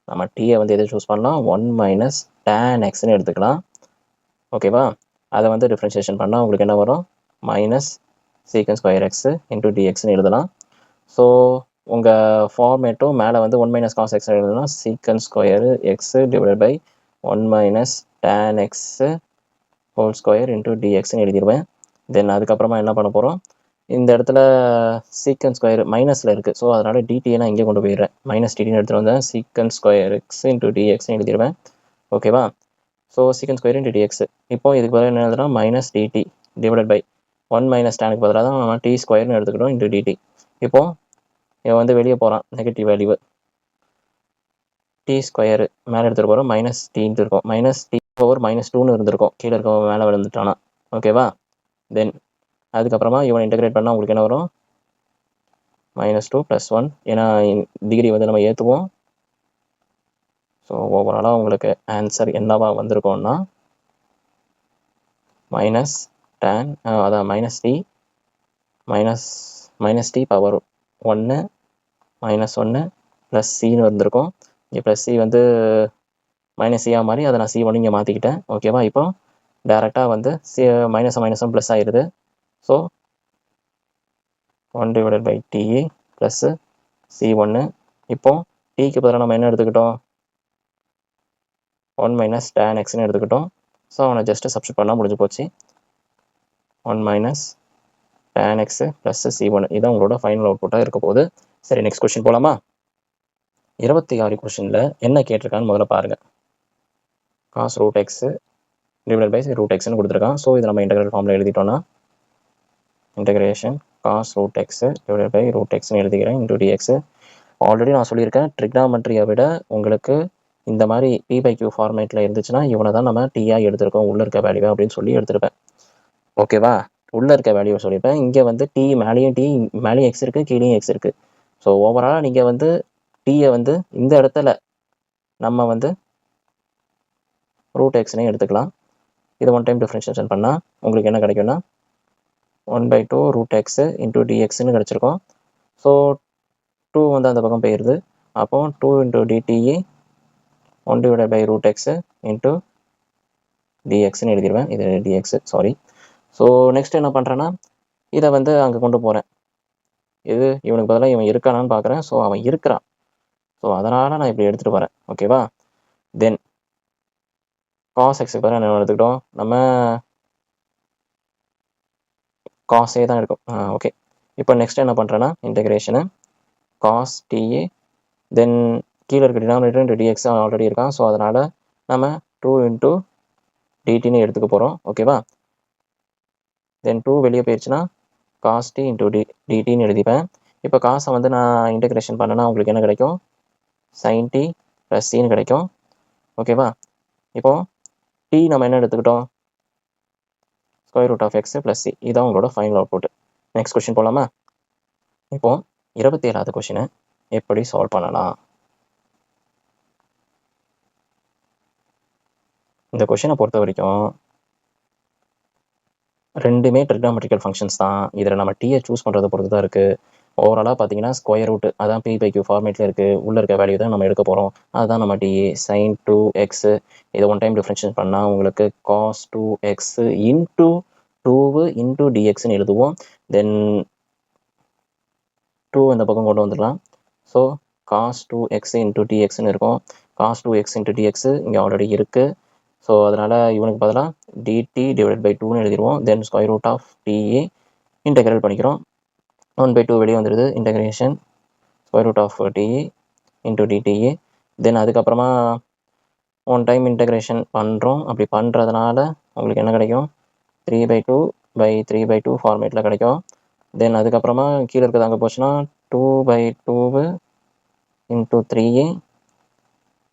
நம்ம டீயை வந்து எதை சூஸ் பண்ணலாம்? 1 - tan xன்னு எடுத்துக்கலாம். ஓகேவா? அதை வந்து டிஃப்ரென்ஷியேஷன் பண்ணால் உங்களுக்கு என்ன வரும்? -sec² x × dxன்னு எழுதலாம். ஸோ உங்கள் ஃபார்மேட்டும் மேலே வந்து 1 - cos x எழுதுனா சீக்கன் square x / 1 - tan x ² dxன்னு எழுதிடுவேன். Then அதுக்கப்புறமா என்ன பண்ண போகிறோம்? இந்த இடத்துல சீக்கன் ஸ்கொயர் மைனஸில் இருக்குது. ஸோ அதனால் டிடியை நான் இங்கே கொண்டு போயிடுறேன். -dt எடுத்துகிட்டு வந்தேன். சீக்கன் ஸ்கொயர் x × dxன்னு எழுதிடுவேன். ஓகேவா? ஸோ சீக்கன் ஸ்கொயர் × dx. இப்போ இதுக்கு பதிலாக என்ன எழுதுனா -dt / 1 - tan பதிலாக தான் நம்ம t² எடுத்துக்கிட்டோம் dt. இப்போது இவன் வந்து வெளியே போகிறான், நெகட்டிவ் வேல்யூ t² மேலே எடுத்துகிட்டு போகிறோம், -t இருக்கும். -t/- 2ன்னு இருந்திருக்கும் கீழே இருக்கவன் மேலே விழுந்துட்டானா. ஓகேவா? தென் அதுக்கப்புறமா இவனை இன்டெகிரேட் பண்ணால் உங்களுக்கு என்ன வரும்? -2 + 1. ஏன்னா டிகிரி வந்து நம்ம ஏற்றுவோம். ஸோ ஓவராலாக உங்களுக்கு ஆன்சர் என்னவா வந்திருக்கோன்னா -tan அதான் -t -t/1 -1 + cன்னு வந்திருக்கும். இங்கே +c வந்து -c மாதிரி அதை நான் c1 இங்கே மாற்றிக்கிட்டேன். ஓகேவா? இப்போ டேரெக்டாக வந்து மைனஸும் ப்ளஸ் ஆகிடுது. So 1/t + c1. இப்போ டீக்கு பதிலாக நம்ம என்ன எடுத்துக்கிட்டோம்? 1 - tan xன்னு எடுத்துக்கிட்டோம். ஸோ அவனை ஜஸ்ட்டு சப்ஸ்டியூட் பண்ணால் முடிஞ்சு போச்சு. 1 minus tan x plus c1 இதான் உங்களோட ஃபைனல் அவுட்புட்டாக இருக்க போகுது. சரி, நெக்ஸ்ட் கொஸ்டின் போகலாமா? 26 கொஸ்டினில் என்ன கேட்டிருக்கான்னு முதல்ல பாருங்கள். cos root x divide by root எக்ஸ்னு கொடுத்துருக்கான். ஸோ இதை நம்ம இன்டெகிரல் ஃபார்மில் எழுதிட்டோம்னா integration cos root x divide by root எக்ஸ்னு எழுதிக்கிறேன் இன்டூ டிஎக்ஸ். ஆல்ரெடி நான் சொல்லியிருக்கேன், ட்ரிக்னாமெட்ரியை விட உங்களுக்கு இந்த மாதிரி p/q ஃபார்மேட்டில் இருந்துச்சுன்னா இவனை தான் நம்ம டீயாக எடுத்திருக்கோம் உள்ளே இருக்க வேல்யூ அப்படின்னு சொல்லி எடுத்திருப்பேன். ஓகேவா? உள்ளே இருக்க வேல்யூவை சொல்லியிருப்பேன். இங்கே வந்து டி மேலேயும் எக்ஸ் இருக்குது, கீழேயும் எக்ஸ் இருக்குது. ஸோ ஓவராலாக நீங்கள் வந்து டீயை வந்து இந்த இடத்துல நம்ம வந்து ரூட் எக்ஸ்னே எடுத்துக்கலாம். இது ஒன் டைம் டிஃப்ரென்ஷியேஷன் பண்ணால் உங்களுக்கு என்ன கிடைக்கும்னா 1/2 ரூட் எக்ஸ் இன்டூ டிஎக்ஸ்னு கிடச்சிருக்கோம். ஸோ 2 வந்து அந்த பக்கம் போயிடுது. அப்போ 2 into dt 1 divide by root x into டிஎக்ஸ்னு எழுதிடுவேன். இது டிஎக்ஸ், சாரி. ஸோ நெக்ஸ்ட் என்ன பண்ணுறேன்னா இதை வந்து அங்கே கொண்டு போகிறேன். இது இவனுக்கு பதிலாக இவன் இருக்கானான்னு பார்க்குறேன். ஸோ அவன் இருக்கிறான். ஸோ அதனால் நான் இப்படி எடுத்துகிட்டு வரேன். ஓகேவா? தென் காஸ் எக்ஸுக்கு பதிலாக என்ன எடுத்துக்கிட்டோம்? நம்ம காஸே தான் இருக்கும். ஓகே. இப்போ நெக்ஸ்ட் என்ன பண்ணுறேன்னா இன்டெகிரேஷனு காஸ் டிஏ தென் கீழே இருக்க டினாமினேட்டர் இன்ட்டு டிஎக்ஸ் ஆல்ரெடி இருக்கான். ஸோ அதனால் நம்ம 2 இன்ட்டு டிடின்னு எடுத்துக்க போகிறோம். ஓகேவா? தென் 2 வெளியே போயிடுச்சுன்னா காஸ் டி இன்ட்டு டிடின்னு எழுதிப்பேன். இப்போ காசை வந்து நான் இன்டெகிரேஷன் பண்ணேன்னா உங்களுக்கு என்ன கிடைக்கும்? சைன் டி ப்ளஸ் சின்னு கிடைக்கும். ஓகேவா? இப்போது டி நம்ம என்ன எடுத்துக்கிட்டோம்? Square root of x plus C. இதான் உங்களோட ஃபைனல் அவுட்புட். நெக்ஸ்ட் கொஸ்டின் போகலாமா? இப்போது 27வது கொஸ்டினை எப்படி சால்வ் பண்ணலாம்? இந்த கொஸ்டினை பொறுத்த வரைக்கும் ரெண்டுமே ட்ரிக்னாமெட்ரிக்கல் ஃபங்க்ஷன்ஸ் தான். இதில் நம்ம டீயை சூஸ் பண்ணுறதை பொறுத்து தான் இருக்குது. ஓவராலாக பார்த்தீங்கன்னா ஸ்கொயர் ரூட் அதான் p/q ஃபார்மேட்டில் இருக்குது. உள்ளே இருக்க வேல்யூ தான் நம்ம எடுக்க போகிறோம். அதுதான் நம்ம டிஏ சைன் 2x. இதை ஒன் டைம் டிஃப்ரென்ஷியேட் பண்ணால் உங்களுக்கு காஸ் 2x இன்டூ 2 இன்டூ டிஎக்ஸ்ன்னு எழுதுவோம். தென் 2 இந்த பக்கம் கொண்டு வந்துடலாம். ஸோ காஸ் 2x இன்டூ டிஎக்ஸ்ன்னு இருக்கும். காஸ் 2x இன்டூ டிஎக்ஸ் இங்கே ஆல்ரெடி இருக்குது. ஸோ அதனால் இவனுக்கு பதிலாக டிடி டிவைட் பை 2ன்னு எழுதிடுவோம். Then square root of t integral பண்ணிக்கிறோம். 1/2 வெளியே வந்துடுது. Integration square root of t into dt. Then அதுக்கப்புறமா ஒன் டைம் இன்டெகிரேஷன் பண்ணுறோம். அப்படி பண்ணுறதுனால உங்களுக்கு என்ன கிடைக்கும்? 3/2 பை 3/2 ஃபார்மேட்டில் கிடைக்கும். தென் அதுக்கப்புறமா கீழே இருக்கிறது அங்கே போச்சுன்னா 2/2 இன்டூ 3.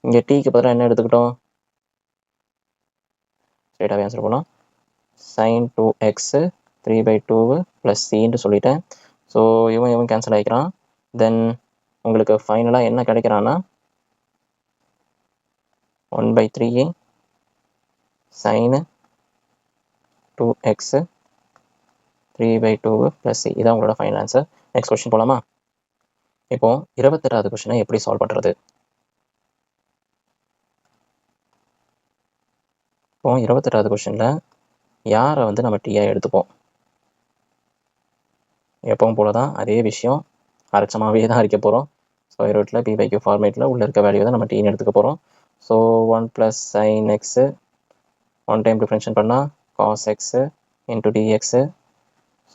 இங்கே டீக்கு பதிலாக என்ன எடுத்துக்கிட்டோம்? ஸ்ட்ரெயிட்டாகவே ஆன்சர் போகலாம். சைன் 2x 3/2 ப்ளஸ் சின்ட்டு சொல்லிட்டேன். ஸோ இவன் கேன்சல் ஆகிக்கிறான். தென் உங்களுக்கு ஃபைனலாக என்ன கிடைக்கிறான்னா 1/3 சைனு 2x 3/2 ப்ளஸ் சி. இதான் உங்களோட ஃபைனல் ஆன்சர். நெக்ஸ்ட் கொஸ்டின் போகலாமா? இப்போது 28வது கொஸ்டினை எப்படி சால்வ் பண்ணுறது? இப்போது 28வது கொஸ்டினில் யாரை வந்து நம்ம டீயாக எடுத்துப்போம்? எப்பவும் போல தான் அதே விஷயம், அரைச்சமாகவே தான் அரைக்க போகிறோம். ஸ்கொயர் ரூட்டில் p/q ஃபார்மேட்டில் உள்ளே இருக்க வேல்யூ தான் நம்ம டீன்னு எடுத்துக்க போகிறோம். So 1 plus sine x one time differentiate பண்ணால் cos x into dx.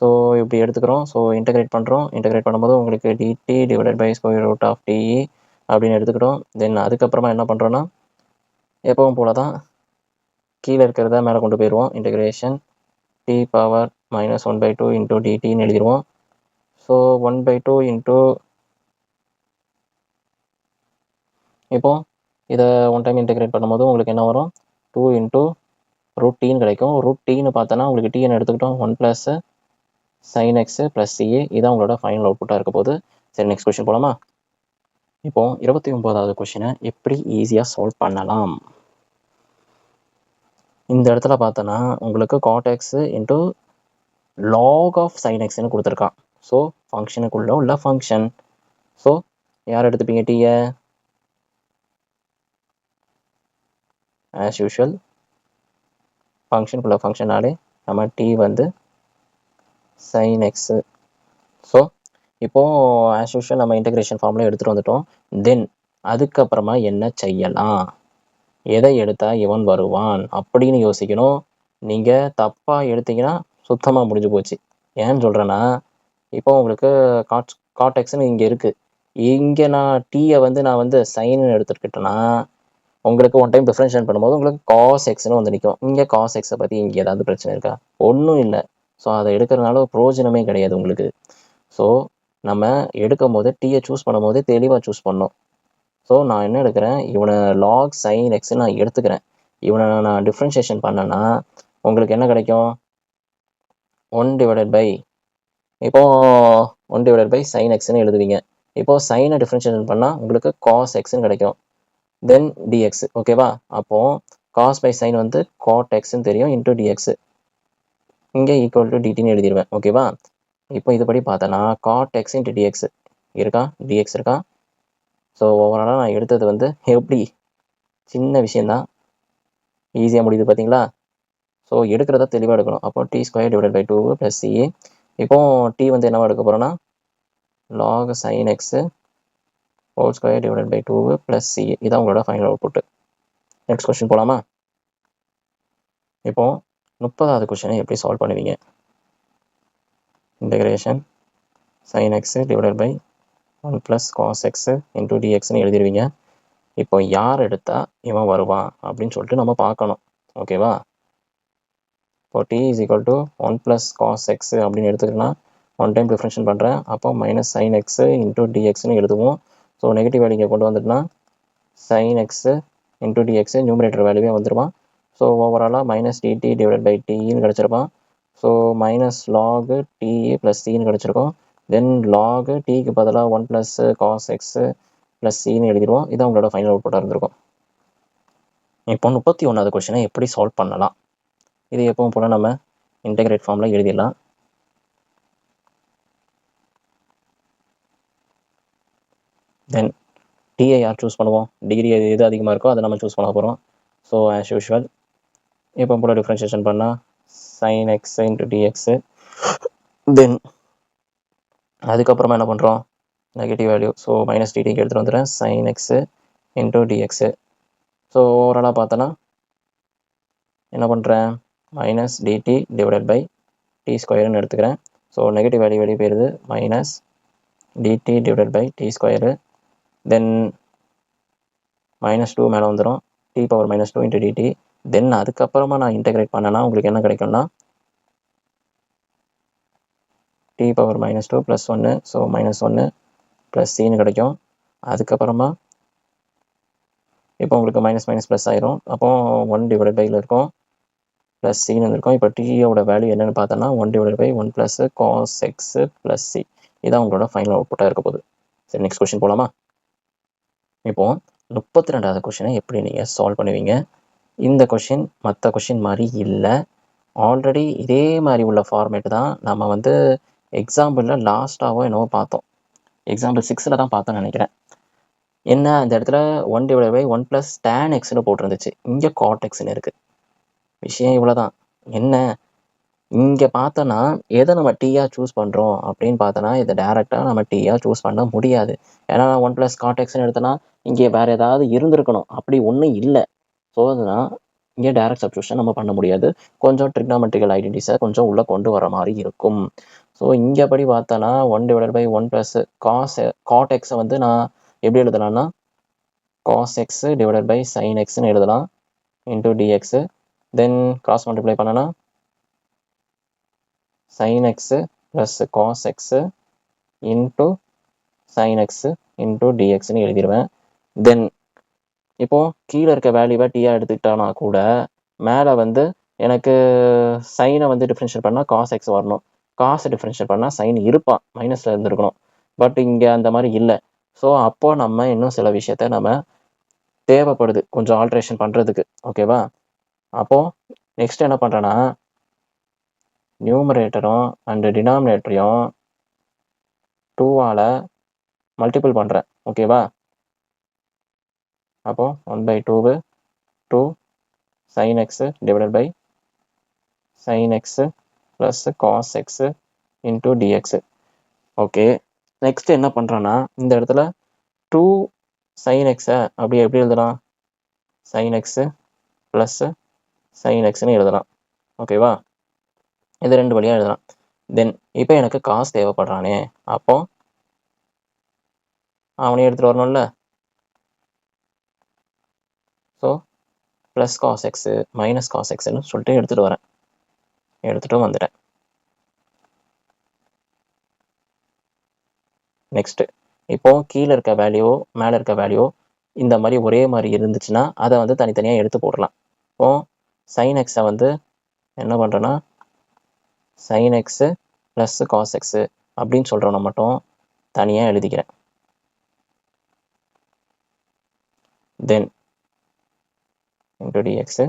So இப்படி எடுத்துக்கிறோம். ஸோ இன்டெகிரேட் பண்ணுறோம். இன்டெகிரேட் பண்ணும்போது உங்களுக்கு dt divided by square root of t அப்படின்னு எடுத்துக்கிட்டோம். தென் அதுக்கப்புறமா என்ன பண்ணுறோன்னா எப்பவும் போல தான் கீழே இருக்கிறத மேலே கொண்டு போயிடுவோம். Integration t power minus 1/2 into டிடின்னு எழுதிடுவோம். ஸோ 1/2 இன்டூ இப்போது இதை ஒன் டைம் இன்டெகிரேட் பண்ணும்போது உங்களுக்கு என்ன வரும்? 2 இன்டூ ரூட் டீன்னு கிடைக்கும். ரூட் டீன்னு பார்த்தோன்னா உங்களுக்கு டீன்னு எடுத்துக்கிட்டோம். 1 plus sine x plus ca. இதான் உங்களோட ஃபைனல் அவுட்புட்டாக இருக்க போகுது. சரி, நெக்ஸ்ட் கொஸ்டின் போகலாமா? இப்போது 29வது கொஸ்டினை எப்படி ஈஸியாக சால்வ் பண்ணலாம்? இந்த இடத்துல பார்த்தோன்னா உங்களுக்கு cot x into log of sine எக்ஸ்ன்னு கொடுத்துருக்கான். ஸோ ஃபங்க்ஷனுக்குள்ளே உள்ள ஃபங்க்ஷன். ஸோ யார் எடுத்துப்பீங்க டீயை? ஆஸ் யூஷுவல் ஃபங்க்ஷனுக்குள்ள ஃபங்க்ஷனாலே நம்ம டி வந்து சைன் எக்ஸு. ஸோ இப்போது ஆஸ் யூஷுவல் நம்ம இன்டெகிரேஷன் ஃபார்மில் எடுத்துகிட்டு வந்துட்டோம். தென் அதுக்கப்புறமா என்ன செய்யலாம்? எதை எடுத்தா இவன் வருவான் அப்படின்னு யோசிக்கணும். நீங்கள் தப்பாக எடுத்தீங்கன்னா சுத்தமாக முடிஞ்சு போச்சு. ஏன்னு சொல்கிறேன்னா, இப்போ உங்களுக்கு காட் எக்ஸ்ன்னு இங்கே இருக்குது. இங்கே நான் டீயை நான் சைன்னு எடுத்துக்கிட்டேன்னா உங்களுக்கு ஒன் டைம் டிஃப்ரென்ஷியேட் பண்ணும்போது உங்களுக்கு காஸ் எக்ஸ்னு நிற்கும். இங்கே காஸ் எக்ஸை பற்றி இங்கே ஏதாவது பிரச்சனை இருக்கா? ஒன்றும் இல்லை. ஸோ அதை எடுக்கிறதுனால பிரயோஜனமே கிடையாது உங்களுக்கு. ஸோ நம்ம எடுக்கும் போது டீயை சூஸ் பண்ணும்போது தெளிவாக சூஸ் பண்ணணும். ஸோ நான் என்ன எடுக்கிறேன், இவனை லாக் சைன் எக்ஸ்ன்னு நான் எடுத்துக்கிறேன். இவனை நான் டிஃப்ரென்ஷியேஷன் பண்ணேன்னா உங்களுக்கு என்ன கிடைக்கும்? 1/, இப்போ 1/, சைன் எக்ஸ்ன்னு எழுதுவீங்க. இப்போது சைனை டிஃப்ரென்ஷியேஷன் பண்ணால் உங்களுக்கு காஸ் எக்ஸ்ன்னு கிடைக்கும். தென் டிஎக்ஸ். ஓகேவா? அப்போது காஸ் பை சைன் காட் எக்ஸ்ன்னு தெரியும் இன்டூ டிஎக்ஸ். இங்கே ஈக்குவல் டு டிடின்னு எழுதிடுவேன். ஓகேவா? இப்போ இதுபடி பார்த்தோன்னா காட் எக்ஸ் இன்ட்டு டிஎக்ஸ் இருக்கா, டிஎக்ஸ் இருக்கா. ஸோ ஓவராலாக நான் எடுத்தது எப்படி சின்ன விஷயந்தான், ஈஸியாக முடியுது பார்த்தீங்களா? ஸோ எடுக்கிறத தெளிவாக எடுக்கணும். அப்போ t² / 2 + c. இப்போ டி என்னவா எடுக்க போகிறோன்னா லாக் சைன் எக்ஸு (² / 2 + c). இதான் உங்களோட ஃபைனல் அவுட்புட்டு. நெக்ஸ்ட் கொஸ்டின் போகலாமா? இப்போ 30வது கொஸ்டினை எப்படி சால்வ் பண்ணுவீங்க? Integration sin x / 1 + cos x * dxன்னு எழுதிடுவீங்க. இப்போ யார் எடுத்தா இவன் வருவான் அப்படின்னு சொல்லிட்டு நம்ம பார்க்கணும். ஓகேவா? இப்போ t = 1 + cos x அப்படின்னு எடுத்துக்கிட்டோன்னா ஒன் டைம் டிஃப்ரென்ஷியேட் பண்ணுறேன். அப்போ -sin x * dxன்னு எழுதுவோம். ஸோ நெகட்டிவ் வேல்யூ இங்கே கொண்டு வந்துட்டுனா sin x * dx நியூமரேட்டர் வேல்யூவே வந்துடுவான். ஸோ ஓவராலாக -dt/tன்னு கிடச்சிருப்பான். ஸோ -log t + cன்னு கிடச்சிருக்கும். தென் log tக்கு பதிலாக 1 + cos x + cன்னு எழுதிடுவோம். இதான் உங்களோட ஃபைனல் அவுட்புட்டாக இருந்திருக்கும். இப்போ 31வது கொஸ்டினை எப்படி சால்வ் பண்ணலாம்? இது எப்பவும் போல் நம்ம இன்டெகிரேட் ஃபார்மில் எழுதிடலாம். தென் டிஐ யார் சூஸ் பண்ணுவோம்? டிகிரி எது அதிகமாக இருக்கோ அதை நம்ம சூஸ் பண்ண போகிறோம். ஸோ ஆஸ் யூஷுவல் இப்போ போல் டிஃப்ரென்ஷியேஷன் பண்ணால் sin x * dx. தென் அதுக்கப்புறமா என்ன பண்ணுறோம்? Negative value. ஸோ -dt எடுத்துகிட்டு வந்துடுறேன். sin x * dx. ஸோ ஓவராலாக பார்த்தோன்னா என்ன பண்ணுறேன்? -dt/t² எடுத்துக்கிறேன். ஸோ நெகட்டிவ் வேல்யூ வெளியே போயிடுது. -dt/t². தென் -2 மேலே வந்துடும். t⁻2 × dt. தென் அதுக்கப்புறமா நான் இன்டெகிரேட் பண்ணேன்னா உங்களுக்கு என்ன கிடைக்கும்னா t⁻2 + 1. ஸோ -1 + cன்னு கிடைக்கும். அதுக்கப்புறமா இப்போ உங்களுக்கு மைனஸ் ப்ளஸ் ஆயிரும். அப்போ 1/ல் இருக்கும் ப்ளஸ் சின்னு இருக்கும். இப்போ டியோட வேல்யூ என்னென்னு பார்த்தோன்னா 1/1 + cos x + c. இதான் உங்களோட ஃபைனல் அவுட்புட்டாக இருக்க போகுது. சரி, நெக்ஸ்ட் கொஸ்டின் போகலாமா? இப்போது 32வது கொஸ்டினை எப்படி நீங்கள் சால்வ் பண்ணுவீங்க? இந்த கொஸ்டின் மற்ற கொஸ்டின் மாதிரி இல்லை. ஆல்ரெடி இதே மாதிரி உள்ள ஃபார்மேட்டு தான் நம்ம எக்ஸாம்பிளில் லாஸ்ட்டாகவோ என்னவோ பார்த்தோம். எக்ஸாம்பிள் 6ல் தான் பார்த்தோன்னு நினைக்கிறேன். என்ன அந்த இடத்துல 1/1 + tan xன்னு போட்டிருந்துச்சு. இங்கே cot xன்னு இருக்குது. விஷயம் இவ்வளோ தான். என்ன இங்கே பார்த்தோன்னா எதை நம்ம டீயாக சூஸ் பண்ணுறோம் அப்படின்னு பார்த்தோன்னா இதை டேரெக்டாக நம்ம டீயாக சூஸ் பண்ண முடியாது. ஏன்னா 1 + cot xன்னு எடுத்தோன்னா இங்கே வேறு ஏதாவது இருந்திருக்கணும். அப்படி ஒன்றும் இல்லை. ஸோ அதுதான் இங்கே டேரக்ட் சப்ஸ்டியூஷன் நம்ம பண்ண முடியாது. கொஞ்சம் ட்ரிக்னாமெட்ரிக்கல் ஐடென்டிட்டிஸை கொஞ்சம் உள்ளே கொண்டு வர மாதிரி இருக்கும். ஸோ இங்கே படி பார்த்தோன்னா 1/1 + cot xை நான் எப்படி எழுதலாம்னா cos x / sin xன்னு எழுதலாம் * dx. தென் கிராஸ் மல்டிப்ளை பண்ணனா sin x + cos x * sin x * dxன்னு எழுதிடுவேன். தென் இப்போது கீழே இருக்க வேல்யூவை டீயாக எடுத்துக்கிட்டானா கூட மேலே எனக்கு சைனை டிஃப்ரென்ஷியேட் பண்ணால் காஸ் எக்ஸ் வரணும். காசை டிஃப்ரென்ஷியேட் பண்ணால் சைன் இருப்பான், மைனஸில் இருந்துருக்கணும். பட் இங்கே அந்த மாதிரி இல்லை. ஸோ அப்போது நம்ம இன்னும் சில விஷயத்த நம்ம தேவைப்படுது கொஞ்சம் ஆல்ட்ரேஷன் பண்ணுறதுக்கு. ஓகேவா? அப்போது நெக்ஸ்ட் என்ன பண்ணுறேன்னா நியூமரேட்டரும் அண்டு டினாமினேட்டரையும் 2ஆல் மல்டிபிள் பண்ணுறேன். ஓகேவா? அப்போது 1/2 2 sin x / sin x + cos x * dx. Okay, next என்ன பண்ணுறேன்னா இந்த இடத்துல 2 sin x அப்படி எப்படி எழுதலாம்? sin எக்ஸு ப்ளஸ்ஸு sin எக்ஸ்னு எழுதலாம். ஓகேவா? இது 2 வழியா எழுதலாம். தென் இப்போ எனக்கு காஸ் தேவைப்படுறானே, அப்போ அவனையும் எடுத்துகிட்டு வரணும்ல. So plus cos x minus cos எக்ஸ்ன்னு சொல்லிட்டு எடுத்துகிட்டு வரேன். எடுத்துகிட்டும் வந்துட்டேன். நெக்ஸ்ட்டு இப்போ கீழே இருக்க வேல்யூ மேலே இருக்க வேல்யூ இந்த மாதிரி ஒரே மாதிரி இருந்துச்சுன்னா அதை வந்து தனித்தனியாக எடுத்து போடலாம். இப்போ sin எக்ஸை வந்து என்ன பண்ணுறேன்னா sin x plus cos x அப்படின்னு சொல்கிறவனை மட்டும் தனியாக எழுதிக்கிறேன். தென் இன்டு டிஎக்ஸு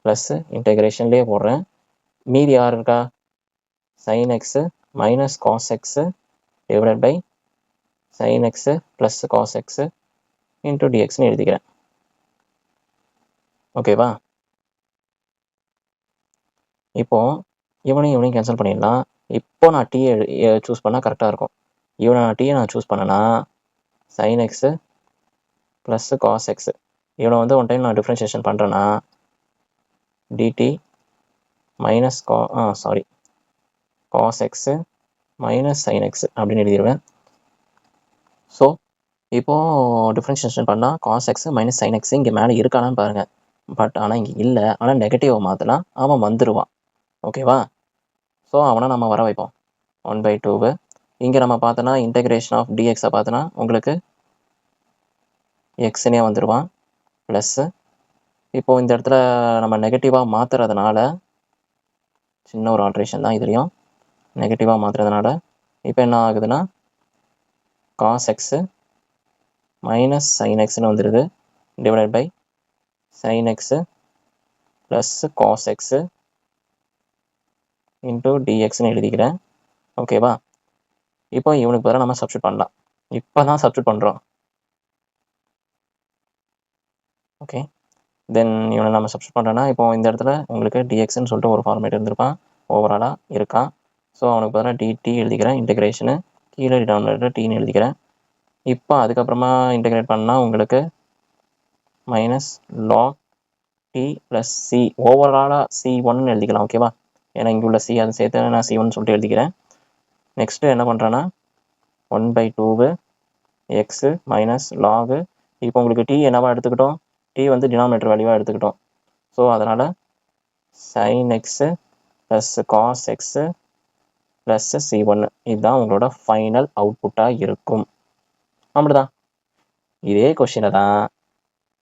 ப்ளஸ்ஸு இன்டெகிரேஷன்லேயே போடுறேன். மீதி யார் இருக்கா? sin x minus cos x divided by sin x plus cos x into டிஎக்ஸ்னு எழுதிக்கிறேன். ஓகேவா? இப்போ இவனையும் கேன்சல் பண்ணிடலாம். இப்போ நான் டீ சூஸ் பண்ணால் கரெக்டாக இருக்கும். டீயை நான் சூஸ் பண்ணேன்னா sin x plus cos x இவனை வந்து ஒன் டைம் நான் டிஃப்ரென்ஷியேஷன் பண்ணுறேன்னா dt minus cos x minus sin x அப்படின்னு எழுதிடுவேன். ஸோ இப்போது டிஃப்ரென்ஷியேஷன் பண்ணால் cos x minus sin x இங்கே மேலே இருக்கானான்னு பாருங்கள். பட் ஆனால் இங்கே இல்லை. ஆனால் நெகட்டிவை மாற்றலாம், அவன் வந்துடுவான். ஓகேவா? ஸோ அவனை நம்ம வர வைப்போம். 1/2 இங்கே நம்ம பார்த்தோன்னா இன்டெகிரேஷன் ஆஃப் டிஎக்ஸை பார்த்தோன்னா உங்களுக்கு எக்ஸ்னே வந்துடுவான். ப்ளஸ்ஸு இப்போது இந்த இடத்துல நம்ம நெகட்டிவாக மாற்றுறதுனால சின்ன ஒரு ஆல்ட்ரேஷன் தான் இதுலேயும். நெகட்டிவாக மாற்றுறதுனால இப்போ என்ன ஆகுதுன்னா காஸ் எக்ஸு மைனஸ் sin எக்ஸ்னு வந்துடுது divided by sin x plus cos x into டிஎக்ஸ்னு எழுதிக்கிறேன். ஓகேவா? இப்போ இவனுக்கு பதிலாக நம்ம சப்ஸ்டியூட் பண்ணலாம். இப்போ தான் சப்ஸ்டியூட் பண்ணுறோம். ஓகே, தென் இவனை நம்ம சப்ஸ்டியூட் பண்ணுறோன்னா இப்போ இந்த இடத்துல உங்களுக்கு டிஎக்ஸ்ன்னு சொல்லிட்டு ஒரு ஃபார்மேட் இருந்திருப்பான், ஓவராலாக இருக்கான். ஸோ அவனுக்கு பதிலாக டிடி எழுதிக்கிறேன். இன்டெகிரேஷனு கீழே டினாமினேட்டர் டீன்னு எழுதிக்கிறேன். இப்போ அதுக்கப்புறமா இன்டெகிரேட் பண்ணால் உங்களுக்கு minus log t plus c ஓவராலாக C1 எழுதிக்கலாம். ஓகேவா? ஏன்னா இங்கே உள்ள சி அதை சேர்த்து நான் C1 சொல்லிட்டு எழுதிக்கிறேன். நெக்ஸ்ட்டு என்ன பண்ணுறேன்னா 1/2 எக்ஸு மைனஸ் லாகு இப்போ உங்களுக்கு டி என்னவா எடுத்துக்கிட்டோம்? டி வந்து டினாமினேட்டர் வேல்யூவாக எடுத்துக்கிட்டோம். ஸோ அதனால் sin x plus cos x plus C1 இதுதான் உங்களோட ஃபைனல் அவுட்புட்டாக இருக்கும். அப்படிதான் இதே கொஷினை தான்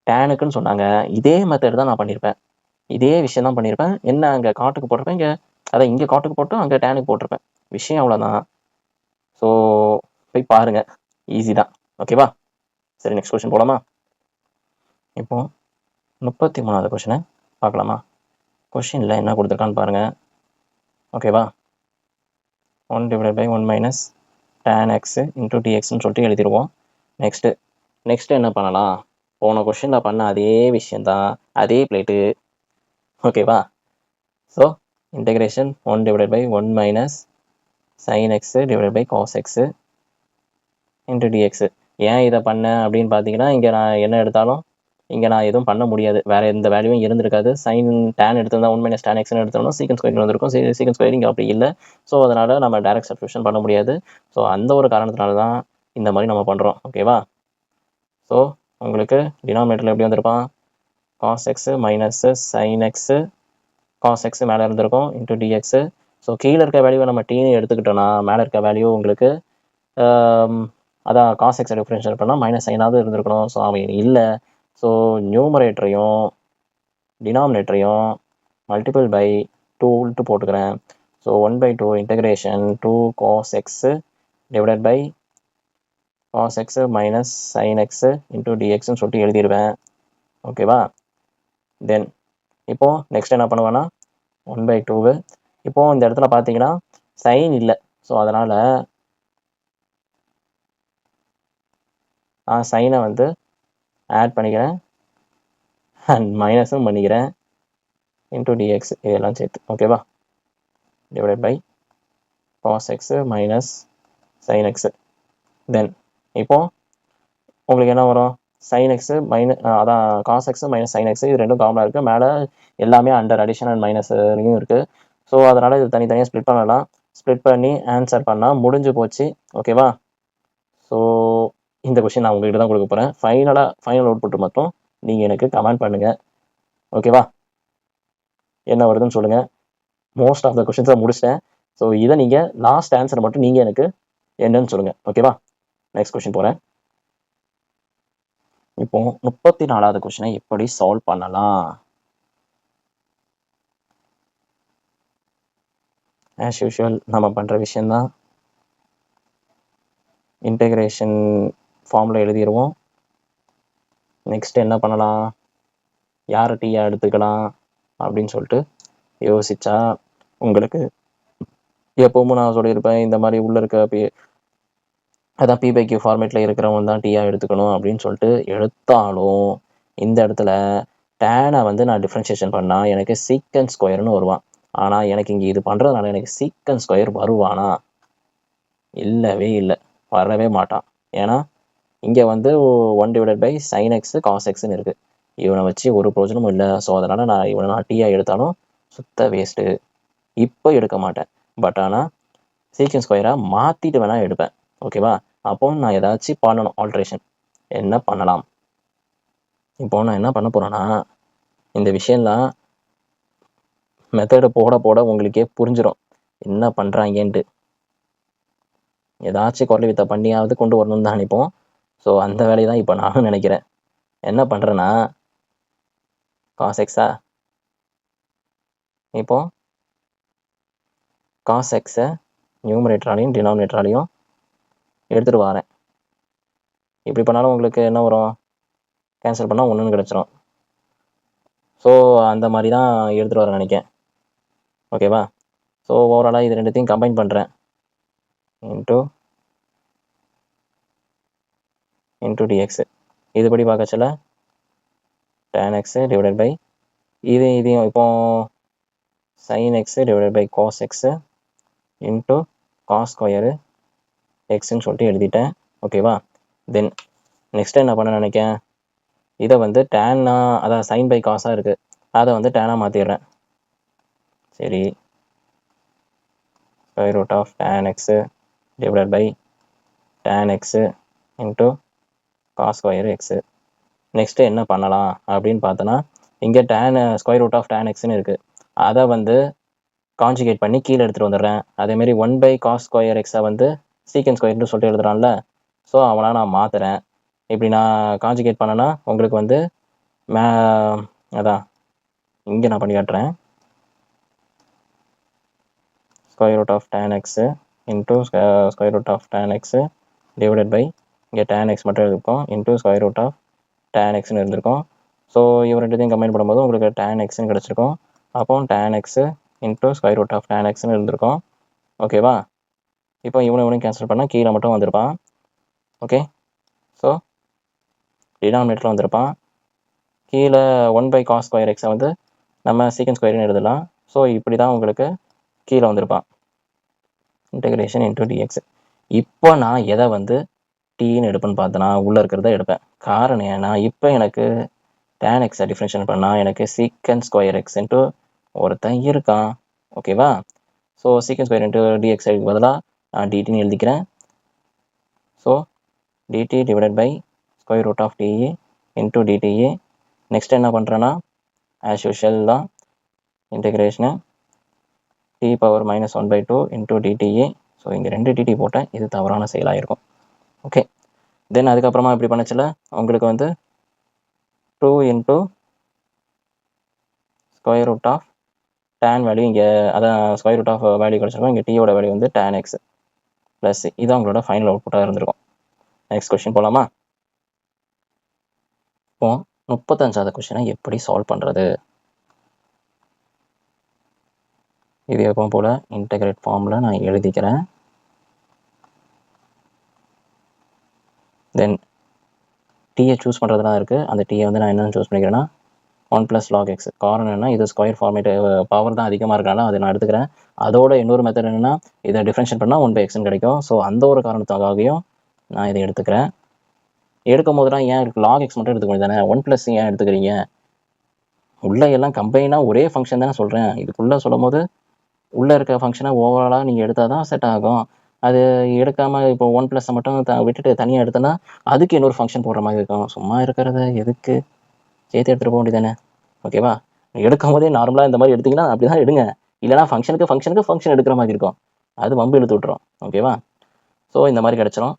டேனுக்குன்னு சொன்னாங்க. இதே மெத்தட் தான் நான் பண்ணியிருப்பேன். இதே விஷயம் தான் பண்ணியிருப்பேன். என்ன அங்கே காட்டுக்கு போட்டிருப்பேன், இங்கே காட்டுக்கு போட்டு அங்கே டேனுக்கு போட்டிருப்பேன். விஷயம் அவ்வளோதான். ஸோ போய் பாருங்கள், ஈஸி தான். ஓகேவா? சரி, நெக்ஸ்ட் கொஷின் போகலாமா? இப்போ 33வது கொஷினை பார்க்கலாமா? கொஷினில் என்ன கொடுத்துருக்கான்னு பாருங்கள். ஓகேவா? 1/1 - tan x இன்ட்டு dxன்னு சொல்லிட்டு எழுதிடுவோம். நெக்ஸ்ட்டு என்ன பண்ணலாம்? போன கொஷினில் பண்ண அதே விஷயந்தான், அதே பிளேட்டு. ஓகேவா? So integration 1/1 - sin x / cos x into dx. ஏன் இதை பண்ணேன் அப்படின்னு பார்த்தீங்கன்னா, இங்கே நான் என்ன எடுத்தாலும் இங்கே நான் எதுவும் பண்ண முடியாது, வேறு எந்த வேல்யூவும் இருந்திருக்காது. sin tan எடுத்திருந்தா 1 - tan x எடுத்தோம்னா சீக்கன் ஸ்கொயர் வந்திருக்கும். சீக்கன் ஸ்கொயர் இங்கே அப்படி இல்லை. ஸோ அதனால் நம்ம டைரக்ட் சப்ஸ்டியூஷன் பண்ண முடியாது. ஸோ அந்த ஒரு காரணத்தினால தான் இந்த மாதிரி நம்ம பண்ணுறோம். ஓகேவா? ஸோ உங்களுக்கு டினாமினேட்டரில் எப்படி வந்திருப்பான்? cos x minus sin x cos x மேலே இருந்திருக்கும் இன்ட்டு dx. ஸோ கீழே இருக்க வேல்யூவை நம்ம டீன்னு எடுத்துக்கிட்டோன்னா மேலே இருக்க வேல்யூ உங்களுக்கு அதான் cos x டிஃப்ரென்ஷியேட் பண்ணால் மைனஸ் சைனாவது இருந்திருக்கணும். ஸோ அவன் இல்லை. ஸோ நியூமரேட்டரையும் டினாமினேட்டரையும் மல்டிபிள் பை 2 போட்டுக்கிறேன். So 1/2 integration 2 cos x divided by cos x minus sin x into dxன்னு சொல்லிட்டு எழுதிடுவேன். ஓகேவா? தென் இப்போது நெக்ஸ்ட் என்ன பண்ணுவேன்னா 1/2 இப்போது இந்த இடத்துல பார்த்தீங்கன்னா சைன் இல்லை. ஸோ அதனால் நான் சைனை வந்து ஆட் பண்ணிக்கிறேன் அண்ட் மைனஸும் பண்ணிக்கிறேன் இன்ட்டு dx இதெல்லாம் சேர்த்து. ஓகேவா? Divided by cos x minus sin x. Then இப்போது உங்களுக்கு என்ன வரும்? sin x அதான் cos x minus sin x இது ரெண்டும் காமனாக இருக்குது. மேலே எல்லாமே அண்டர் அடிஷன் அண்ட் மைனஸ்லையும் இருக்குது. ஸோ அதனால் இது தனித்தனியாக ஸ்ப்ளிட் பண்ணலாம். ஸ்ப்ளிட் பண்ணி ஆன்சர் பண்ணால் முடிஞ்சு போச்சு. ஓகேவா? ஸோ இந்த கொஷின் நான் உங்கள்கிட்ட தான் கொடுக்க போகிறேன். ஃபைனல் அவுட்புட் மட்டும் நீங்கள் எனக்கு கமெண்ட் பண்ணுங்கள். ஓகேவா? என்ன வருதுன்னு சொல்லுங்கள். மோஸ்ட் ஆஃப் த கொஷின்ஸை முடிச்சிட்டேன். ஸோ இதை நீங்கள் லாஸ்ட் ஆன்சர் மட்டும் நீங்கள் எனக்கு என்னன்னு சொல்லுங்கள். ஓகேவா? நெக்ஸ்ட் கொஷின் போகிறேன். இப்போ 34வது கொஷினை எப்படி சால்வ் பண்ணலாம்? ஆஸ் யூஷுவல் நம்ம பண்ணுற விஷயந்தான். இன்டெகிரேஷன் ஃபார்மில் எழுதிடுவோம். நெக்ஸ்ட் என்ன பண்ணலாம், யார் டீயா எடுத்துக்கலாம் அப்படின்னு சொல்லிட்டு யோசிச்சா உங்களுக்கு எப்பவும் நான் சொல்லியிருப்பேன், இந்த மாதிரி உள்ளே இருக்க அதான் P/Q ஃபார்மேட்டில் இருக்கிறவங்க தான் டீயா எடுத்துக்கணும் அப்படின்னு சொல்லிட்டு எடுத்தாலும் இந்த இடத்துல டேனை வந்து நான் டிஃப்ரென்ஷியேஷன் பண்ணால் எனக்கு சீக்கன் ஸ்கொயர்னு வருவான். ஆனால் எனக்கு இங்கே இது பண்ணுறதுனால எனக்கு சீக்கன் ஸ்கொயர் வருவானா? இல்லவே இல்லை, வரவே மாட்டான். ஏன்னா இங்கே வந்து 1/sin x cos xன்னு இருக்குது. இவனை வச்சு ஒரு பிரோஜனமும் இல்லை. ஸோ அதனால் நான் டீயா எடுத்தாலும் சுத்த வேஸ்ட்டு. இப்போ எடுக்க மாட்டேன். பட் ஆனால் சீக்கன் ஸ்கொயரை மாற்றிட்டு வேணால் எடுப்பேன். ஓகேவா? அப்போ நான் ஏதாச்சும் பண்ணணும், ஆல்ட்ரேஷன். என்ன பண்ணலாம்? இப்போ நான் என்ன பண்ண போகிறேன்னா, இந்த விஷயம்லாம் மெத்தடை போட போட உங்களுக்கே புரிஞ்சிடும் என்ன பண்ணுறாங்கன்ட்டு. ஏதாச்சும் குரல் வித்தை பண்ணியாவது கொண்டு வரணும்னு தான் நினைப்போம். ஸோ அந்த வேலையை தான் இப்போ நானும் நினைக்கிறேன். என்ன பண்ணுறேன்னா, cos x-ஆ இப்போ cos x-ஐ நியூமரேட்டராலையும் டினாமினேட்டராலையும் எடுத்துகிட்டு வரேன். இப்படி பண்ணாலும் உங்களுக்கு என்ன வரும், கேன்சல் பண்ணால் 1ன்னு கிடச்சிரும். ஸோ அந்த மாதிரி தான் எடுத்துகிட்டு வர நினைக்கிறேன். ஓகேவா? ஸோ ஓவராலாக இது ரெண்டுத்தையும் கம்பைன் பண்ணுறேன். Into dx. இதுபடி பார்க்கச்சல tan x டிவைடட் பை இதையும் இப்போ sin x divided by cos x into cos square எக்ஸ்ன்னு சொல்லிட்டு எழுதிட்டேன். ஓகேவா? தென் நெக்ஸ்ட் என்ன பண்ண நினைக்கிறேன், இதை வந்து டேன்னா அதான் சைன் பை காஸாக இருக்குது, அதை வந்து டேனாக மாற்றிடுறேன். சரி, square root of tan x divided by tan x into cos square x. Next என்ன பண்ணலாம் அப்படின்னு பார்த்தோன்னா, இங்கே ஸ்கொயர் ரூட் ஆஃப் tan xன்னு இருக்குது, அதை வந்து கான்ஜுகேட் பண்ணி கீழே எடுத்துகிட்டு வந்துடுறேன். அதேமாரி 1/cos ஸ்கொயர் எக்ஸை வந்து சீக்கன் ஸ்கொயர்னு சொல்லிட்டு எழுதுறான்ல, ஸோ அவனை நான் மாற்றுறேன். இப்படி நான் கான்ஜுகேட் பண்ணேன்னா உங்களுக்கு வந்து அதான் இங்கே நான் பண்ணி காட்டுறேன். Square root of tan x into square root of tan x divided by இங்கே tan x மட்டும் எழுதிருக்கோம் into square root of tan xன்னு இருந்திருக்கும். ஸோ இவன் ரெண்டுத்தையும் கம்பைன் பண்ணும்போது உங்களுக்கு tan xன்னு கிடச்சிருக்கும். அப்போ tan x into square root of tan xன்னு இருந்திருக்கும். ஓகேவா? இப்போ இவனையும் கேன்சல் பண்ணால் கீழே மட்டும் வந்திருப்பான். ஓகே, ஸோ டினாமினேட்டரில் வந்திருப்பான். கீழே 1/cos ஸ்கொயர் எக்ஸை வந்து நம்ம சீக்கன் ஸ்கொயர்னு எழுதலாம். ஸோ இப்படி தான் உங்களுக்கு கீழே வந்திருப்பான். Integration into dx. இப்போ நான் எதை வந்து டீன்னு எடுப்பேன்னு பார்த்தேன்னா உள்ளே இருக்கிறத எடுப்பேன். காரணம் ஏன்னா இப்போ எனக்கு tan x டிஃப்ரென்ஷியேட் பண்ணால் எனக்கு சீக்கன் ஸ்கொயர் எக்ஸ் இன்ட்டு ஒருத்தன் இருக்கான். ஓகேவா? ஸோ சீக்கன் ஸ்கொயர் இன்ட்டு dx பதிலாக நான் டிடின்னு எழுதிக்கிறேன். So dt divided by square root of t into dt. Next என்ன பண்ணுறேன்னா ஆஸ் யூஷுவல் தான் integration t power -1/2 into dt. So இங்கே 2 டிடி போட்டேன், இது தவறான செயலாக இருக்கும். ஓகே, தென் அதுக்கப்புறமா இப்படி பண்ணச்சில உங்களுக்கு வந்து 2 into square root of tan value இங்கே அதான் ஸ்கொயர் ரூட் ஆஃப் வேல்யூ கிடச்சிருக்கும். இங்கே டீயோட வேல்யூ வந்து tan x ப்ளஸ் இதான் உங்களோட ஃபைனல் அவுட்புட்டாக இருந்திருக்கும். நெக்ஸ்ட் கொஸ்டின் போகலாமா? இப்போ 35வது கொஸ்டினை எப்படி சால்வ் பண்ணுறது? இது எப்பவும் போல் இன்டெகிரேட் ஃபார்மில் நான் எழுதிக்கிறேன். தென் டீயை சூஸ் பண்ணுறதுலாம் இருக்குது. அந்த டீயை வந்து நான் என்னென்னு சூஸ் பண்ணிக்கிறேன்னா 1 + log x. காரணம் என்ன, இது ஸ்கொயர் ஃபார்மேட் பவர் தான் அதிகமாக இருக்கனால அதை நான் எடுத்துக்கிறேன். அதோட இன்னொரு மெத்தட் என்னென்னா இதை டிஃப்ரென்ஷியேட் பண்ணால் 1/xன்னு கிடைக்கும். ஸோ அந்த ஒரு காரணத்துக்காகவும் நான் இதை எடுத்துக்கிறேன். எடுக்கும் போதுலாம் ஏன் லாக் எக்ஸ் மட்டும் எடுத்துக்க வேண்டியதானே, 1 + ஏன் எடுத்துக்கிறீங்க? உள்ள எல்லாம் கம்பைனாக ஒரே ஃபங்க்ஷன் தானே சொல்கிறேன். இதுக்குள்ளே சொல்லும் போது உள்ளே இருக்க ஃபங்க்ஷனை ஓவராலாக நீங்கள் எடுத்தால் தான் செட் ஆகும். அது எடுக்காமல் இப்போ 1 மட்டும் விட்டுட்டு தனியாக எடுத்தோன்னா அதுக்கு இன்னொரு ஃபங்க்ஷன் போடுற மாதிரி இருக்கும். சும்மா இருக்கிறத எதுக்கு சேர்த்து எடுத்துகிட்டு போக வேண்டியதானே. ஓகேவா? எடுக்கும் போதே நார்மலாக இந்த மாதிரி எடுத்திங்கன்னா அப்படி தான் எடுங்க. இல்லைனா ஃபங்க்ஷன் எடுக்கிற மாதிரி இருக்கும். அது வம்பு இழுத்து விட்டுரும். ஓகேவா? ஸோ இந்த மாதிரி கிடச்சிரும்.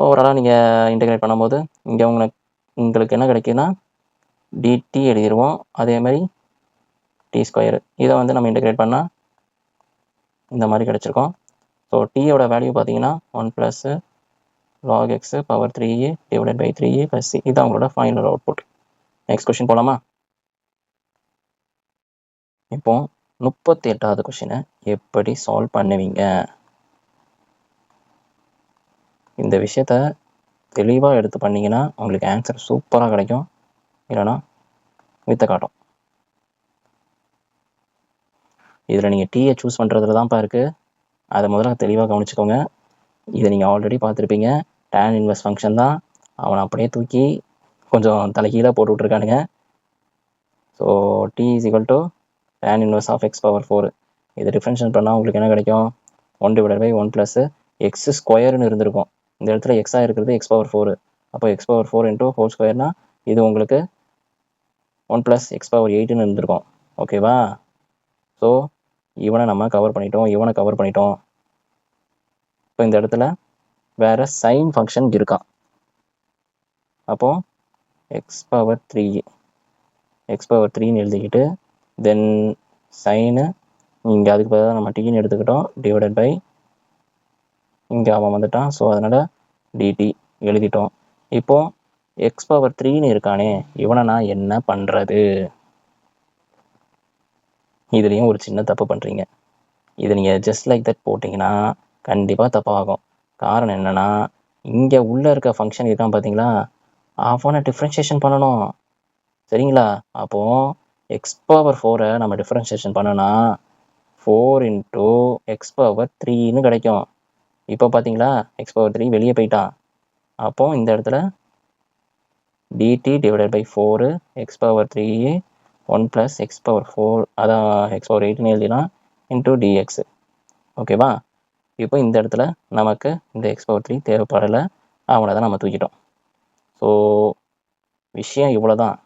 ஓவராலாக நீங்கள் இன்டெகிரேட் பண்ணும்போது இங்கே உங்களுக்கு என்ன கிடைக்குன்னா dt எழுதிடுவோம். அதே மாதிரி t². இதை வந்து நம்ம இன்டெகிரேட் பண்ணால் இந்த மாதிரி கிடச்சிருக்கோம். ஸோ டீயோட வேல்யூ பார்த்தீங்கன்னா 1 + log x power 3e / 3e + c. இது அவங்களோட ஃபைனல் அவுட்புட். நெக்ஸ்ட் கொஸ்டின் போகலாமா? இப்போ 38வது கொஸ்டினை எப்படி சால்வ் பண்ணுவீங்க? இந்த விஷயத்த தெளிவாக எடுத்து பண்ணிங்கன்னா உங்களுக்கு ஆன்சர் சூப்பராக கிடைக்கும். இல்லைனா வித்த காட்டும். இதில் நீங்கள் டீயை சூஸ் பண்ணுறதுல தான்ப்பா இருக்குது. அதை முதல்ல தெளிவாக கவனிச்சுக்கோங்க. இதை நீங்கள் ஆல்ரெடி பார்த்துருப்பீங்க. tan இன்வெர்ஸ் ஃபங்க்ஷன் தான். அவனை அப்படியே தூக்கி கொஞ்சம் தலைகீழாக போட்டு விட்ருக்கானுங்க. So t = tan inverse of x power 4. இதை டிஃப்ரென்ஷியேட் பண்ணால் உங்களுக்கு என்ன கிடைக்கும்? 1 / 1 + x² இருந்திருக்கும். இந்த இடத்துல எக்ஸாக இருக்கிறது x power 4. அப்போ x power 4 × whole square இது உங்களுக்கு 1 + x power 8 இருந்திருக்கும். ஓகேவா? ஸோ இவனை நம்ம கவர் பண்ணிட்டோம். இப்போ இந்த இடத்துல வேறு சைன் ஃபங்க்ஷன் இருக்கான். அப்போது x power 3ன்னு எழுதிக்கிட்டு தென் சைனு இங்கே அதுக்கு பதிலாக நம்ம டீன்னு எடுத்துக்கிட்டோம் / இங்கே அவன் வந்துட்டான். ஸோ அதனால் dt எழுதிட்டோம். இப்போது x power 3ன்னு இருக்கானே, இவனை நான் என்ன பண்ணுறது? இதுலேயும் ஒரு சின்ன தப்பு பண்ணுறீங்க. இதை நீங்கள் ஜஸ்ட் லைக் தட் போட்டிங்கன்னா கண்டிப்பாக தப்பாகும். காரணம் என்னென்னா, இங்கே உள்ளே இருக்க ஃபங்க்ஷன் இருக்கான் பார்த்தீங்களா, அவனை டிஃப்ரென்ஷியேஷன் பண்ணணும். சரிங்களா? அப்போது x power 4 நம்ம டிஃப்ரென்ஷியேஷன் பண்ணோன்னா 4 × x power 3ன்னு கிடைக்கும். இப்போ பார்த்தீங்களா, x power 3 வெளியே போயிட்டான். அப்போது இந்த இடத்துல dt / 4 x power 3 1 + x power 4 அதான் x power 8ன்னு எழுதினா × dx. ஓகேவா? இப்போ இந்த இடத்துல நமக்கு இந்த x power 3 தேவைப்படலை. அவனை தான் நம்ம தூக்கிட்டோம். ஸோ விஷயம் இவ்வளோ தான்.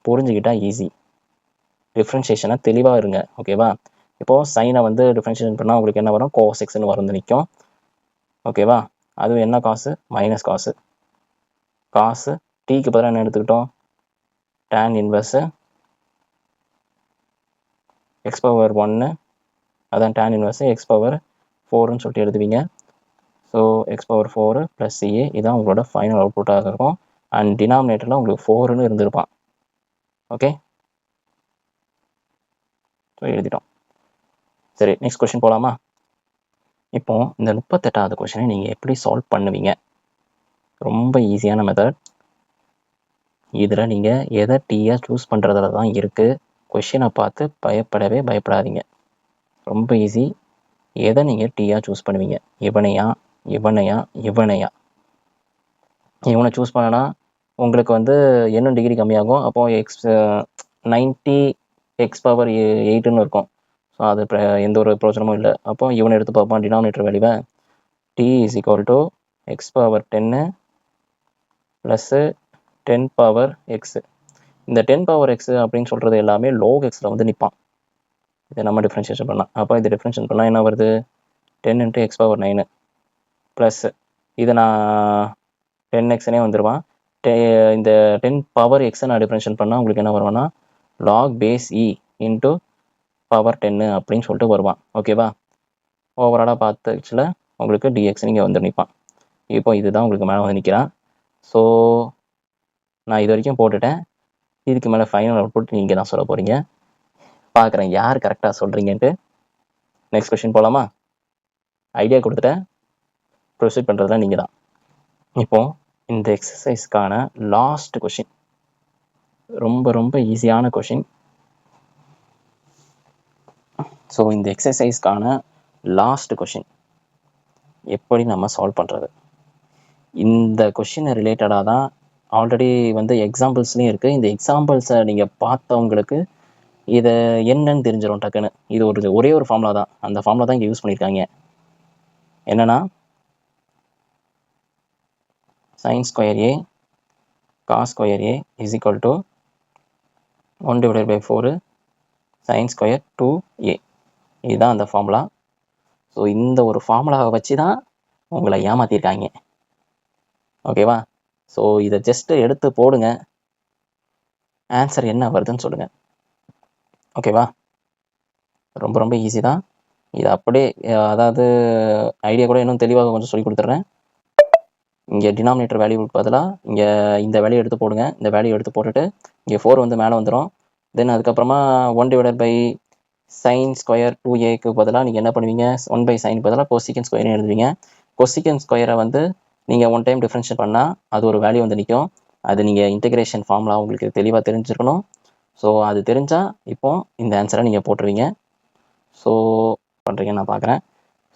புரிஞ்சுக்கிட்டால் ஈஸி. டிஃப்ரென்ஷியேஷனை தெளிவாக இருங்க. ஓகேவா? இப்போது சைனை வந்து டிஃப்ரென்ஷியேஷன் பண்ணால் உங்களுக்கு என்ன வரும்? cos xன்னு வந்து நிற்கும். ஓகேவா? அதுவும் என்ன காசு? மைனஸ் காசு டீக்கு பதிலாக என்ன எடுத்துக்கிட்டோம்? tan இன்வெர்ஸு x power 1 அதான் tan இன்வெர்ஸு x power 4ன்னு சொல்லிட்டு எழுதுவீங்க. ஸோ x power 4 + ca இதான் உங்களோட ஃபைனல் அவுட்புட்டாக இருக்கும். அண்ட் டினாமினேட்டரில் உங்களுக்கு 4ன்னு இருந்திருப்பான். ஓகே, ஸோ எழுதிட்டோம். சரி, நெக்ஸ்ட் கொஸ்டின் போகலாமா? இப்போ இந்த 38வது கொஸ்டினை நீங்கள் எப்படி சால்வ் பண்ணுவீங்க? ரொம்ப ஈஸியான மெத்தட். இதில் நீங்கள் எதை டீயாக சூஸ் பண்ணுறதுல தான் இருக்குது. கொஷினை பார்த்து பயப்படாதீங்க. ரொம்ப ஈஸி. எதை நீங்கள் டீயாக சூஸ் பண்ணுவீங்க? இவனையா? இவனை சூஸ் பண்ணனா உங்களுக்கு வந்து இன்னும் டிகிரி கம்மியாகும். அப்போது 90 x power 8ன்னு இருக்கும். ஸோ அது எந்த ஒரு பிரோஜனமும் இல்லை. அப்போ இவனை எடுத்து பார்ப்பான் டினாமினேட்டர் வேல்யூவை. t = x power 10 + 10 power x. இந்த 10 power x அப்படின்னு சொல்கிறது எல்லாமே log xல வந்து நிற்பான். இதை நம்ம டிஃப்ரென்ஷியேஷன் பண்ணலாம். அப்போ இதை டிஃப்ரென்ஷியேஷன் பண்ணால் என்ன வருது? 10 × x power 9 ப்ளஸ் இதை நான் 10xனே வந்துடுவான். இந்த 10 power x நான் டிஃப்ரென்ஷியேட் பண்ணால் உங்களுக்கு என்ன வருவான்னா log base e × power 10 அப்படின்னு சொல்லிட்டு வருவான். ஓகேவா? ஓவராலாக பார்த்துச்சுல உங்களுக்கு dx நீங்கள் வந்து நிற்பான். இப்போ இதுதான் உங்களுக்கு மேலே வந்து நிற்கிறான். ஸோ நான் இது வரைக்கும் போட்டுட்டேன். இதுக்கு மேலே ஃபைனல் அவுட்புட் நீங்கள் தான் சொல்ல போகிறீங்க. பார்க்குறேன் யார் கரெக்டாக சொல்கிறீங்கன்ட்டு. நெக்ஸ்ட் கொஸ்டின் போகலாமா? ஐடியா கொடுத்துட்டேன், ப்ரொசீட் பண்ணுறதுலாம் நீங்கள் தான். இப்போது இந்த எக்ஸசைஸ்க்கான லாஸ்ட் கொஷின் ரொம்ப ஈஸியான கொஷின். ஸோ இந்த எக்ஸசைஸ்க்கான லாஸ்ட் கொஷின் எப்படி நம்ம சால்வ் பண்ணுறது? இந்த கொஷினை ரிலேட்டடாக தான் ஆல்ரெடி வந்து எக்ஸாம்பிள்ஸ்லேயும் இருக்குது. இந்த எக்ஸாம்பிள்ஸை நீங்கள் பார்த்தவங்களுக்கு இதை என்னன்னு தெரிஞ்சிடும் டக்குன்னு. இது ஒரே ஒரு ஃபார்முலா தான், அந்த ஃபார்முலா தான் இங்கே யூஸ் பண்ணியிருக்காங்க. என்னன்னா sin square a cos square a is equal to 1/4 sin square 2a. இதுதான் அந்த ஃபார்முலா. ஸோ இந்த ஒரு ஃபார்முலாவை வச்சு தான் உங்களை ஏமாற்றிருக்காங்க. ஓகேவா? ஸோ இதை ஜஸ்ட்டு எடுத்து போடுங்க, ஆன்சர் என்ன வருதுன்னு சொல்லுங்கள். ஓகேவா? ரொம்ப ரொம்ப ஈஸி தான். இது அப்படியே அதாவது ஐடியா கூட இன்னும் தெளிவாக கொஞ்சம் சொல்லி கொடுத்துட்றேன். இங்கே டினாமினேட்டர் வேல்யூவுக்கு பதிலாக இங்கே இந்த வேல்யூ எடுத்து போடுங்க. இந்த வேல்யூ எடுத்து போட்டுட்டு இங்கே 4 வந்து மேலே வந்துடும். தென் அதுக்கப்புறமா 1/sin ஸ்கொயர் 2aக்கு பதிலாக நீங்கள் என்ன பண்ணுவீங்க, 1/sin பதிலாக கொசிகன் ஸ்கொயர்னு எழுதுவீங்க. கொசிகன் ஸ்கொயரை வந்து நீங்கள் ஒன் டைம் டிஃப்ரென்ஷியேட் பண்ணால் அது ஒரு வேல்யூ வந்து நிற்கும். அது நீங்கள் இன்டெகிரேஷன் ஃபார்முலா உங்களுக்கு தெளிவாக தெரிஞ்சிருக்கணும். ஸோ அது தெரிஞ்சால் இப்போ இந்த ஆன்சரை நீங்கள் போட்டுருவீங்க. ஸோ பண்ணுறீங்க நான் பார்க்குறேன்.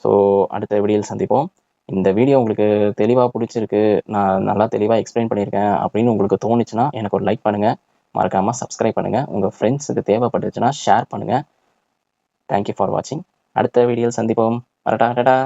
ஸோ அடுத்த வீடியோவில் சந்திப்போம். இந்த வீடியோ உங்களுக்கு தெளிவாக பிடிச்சிருக்கு, நான் நல்லா தெளிவாக எக்ஸ்பிளைன் பண்ணியிருக்கேன் அப்படின்னு உங்களுக்கு தோணுச்சுன்னா எனக்கு ஒரு லைக் பண்ணுங்கள், மறக்காமல் சப்ஸ்கிரைப் பண்ணுங்கள், உங்கள் ஃப்ரெண்ட்ஸுக்கு தேவைப்பட்டுச்சுன்னா ஷேர் பண்ணுங்கள். தேங்க்யூ ஃபார் வாட்சிங். அடுத்த வீடியோவில் சந்திப்போம். வரட்டா.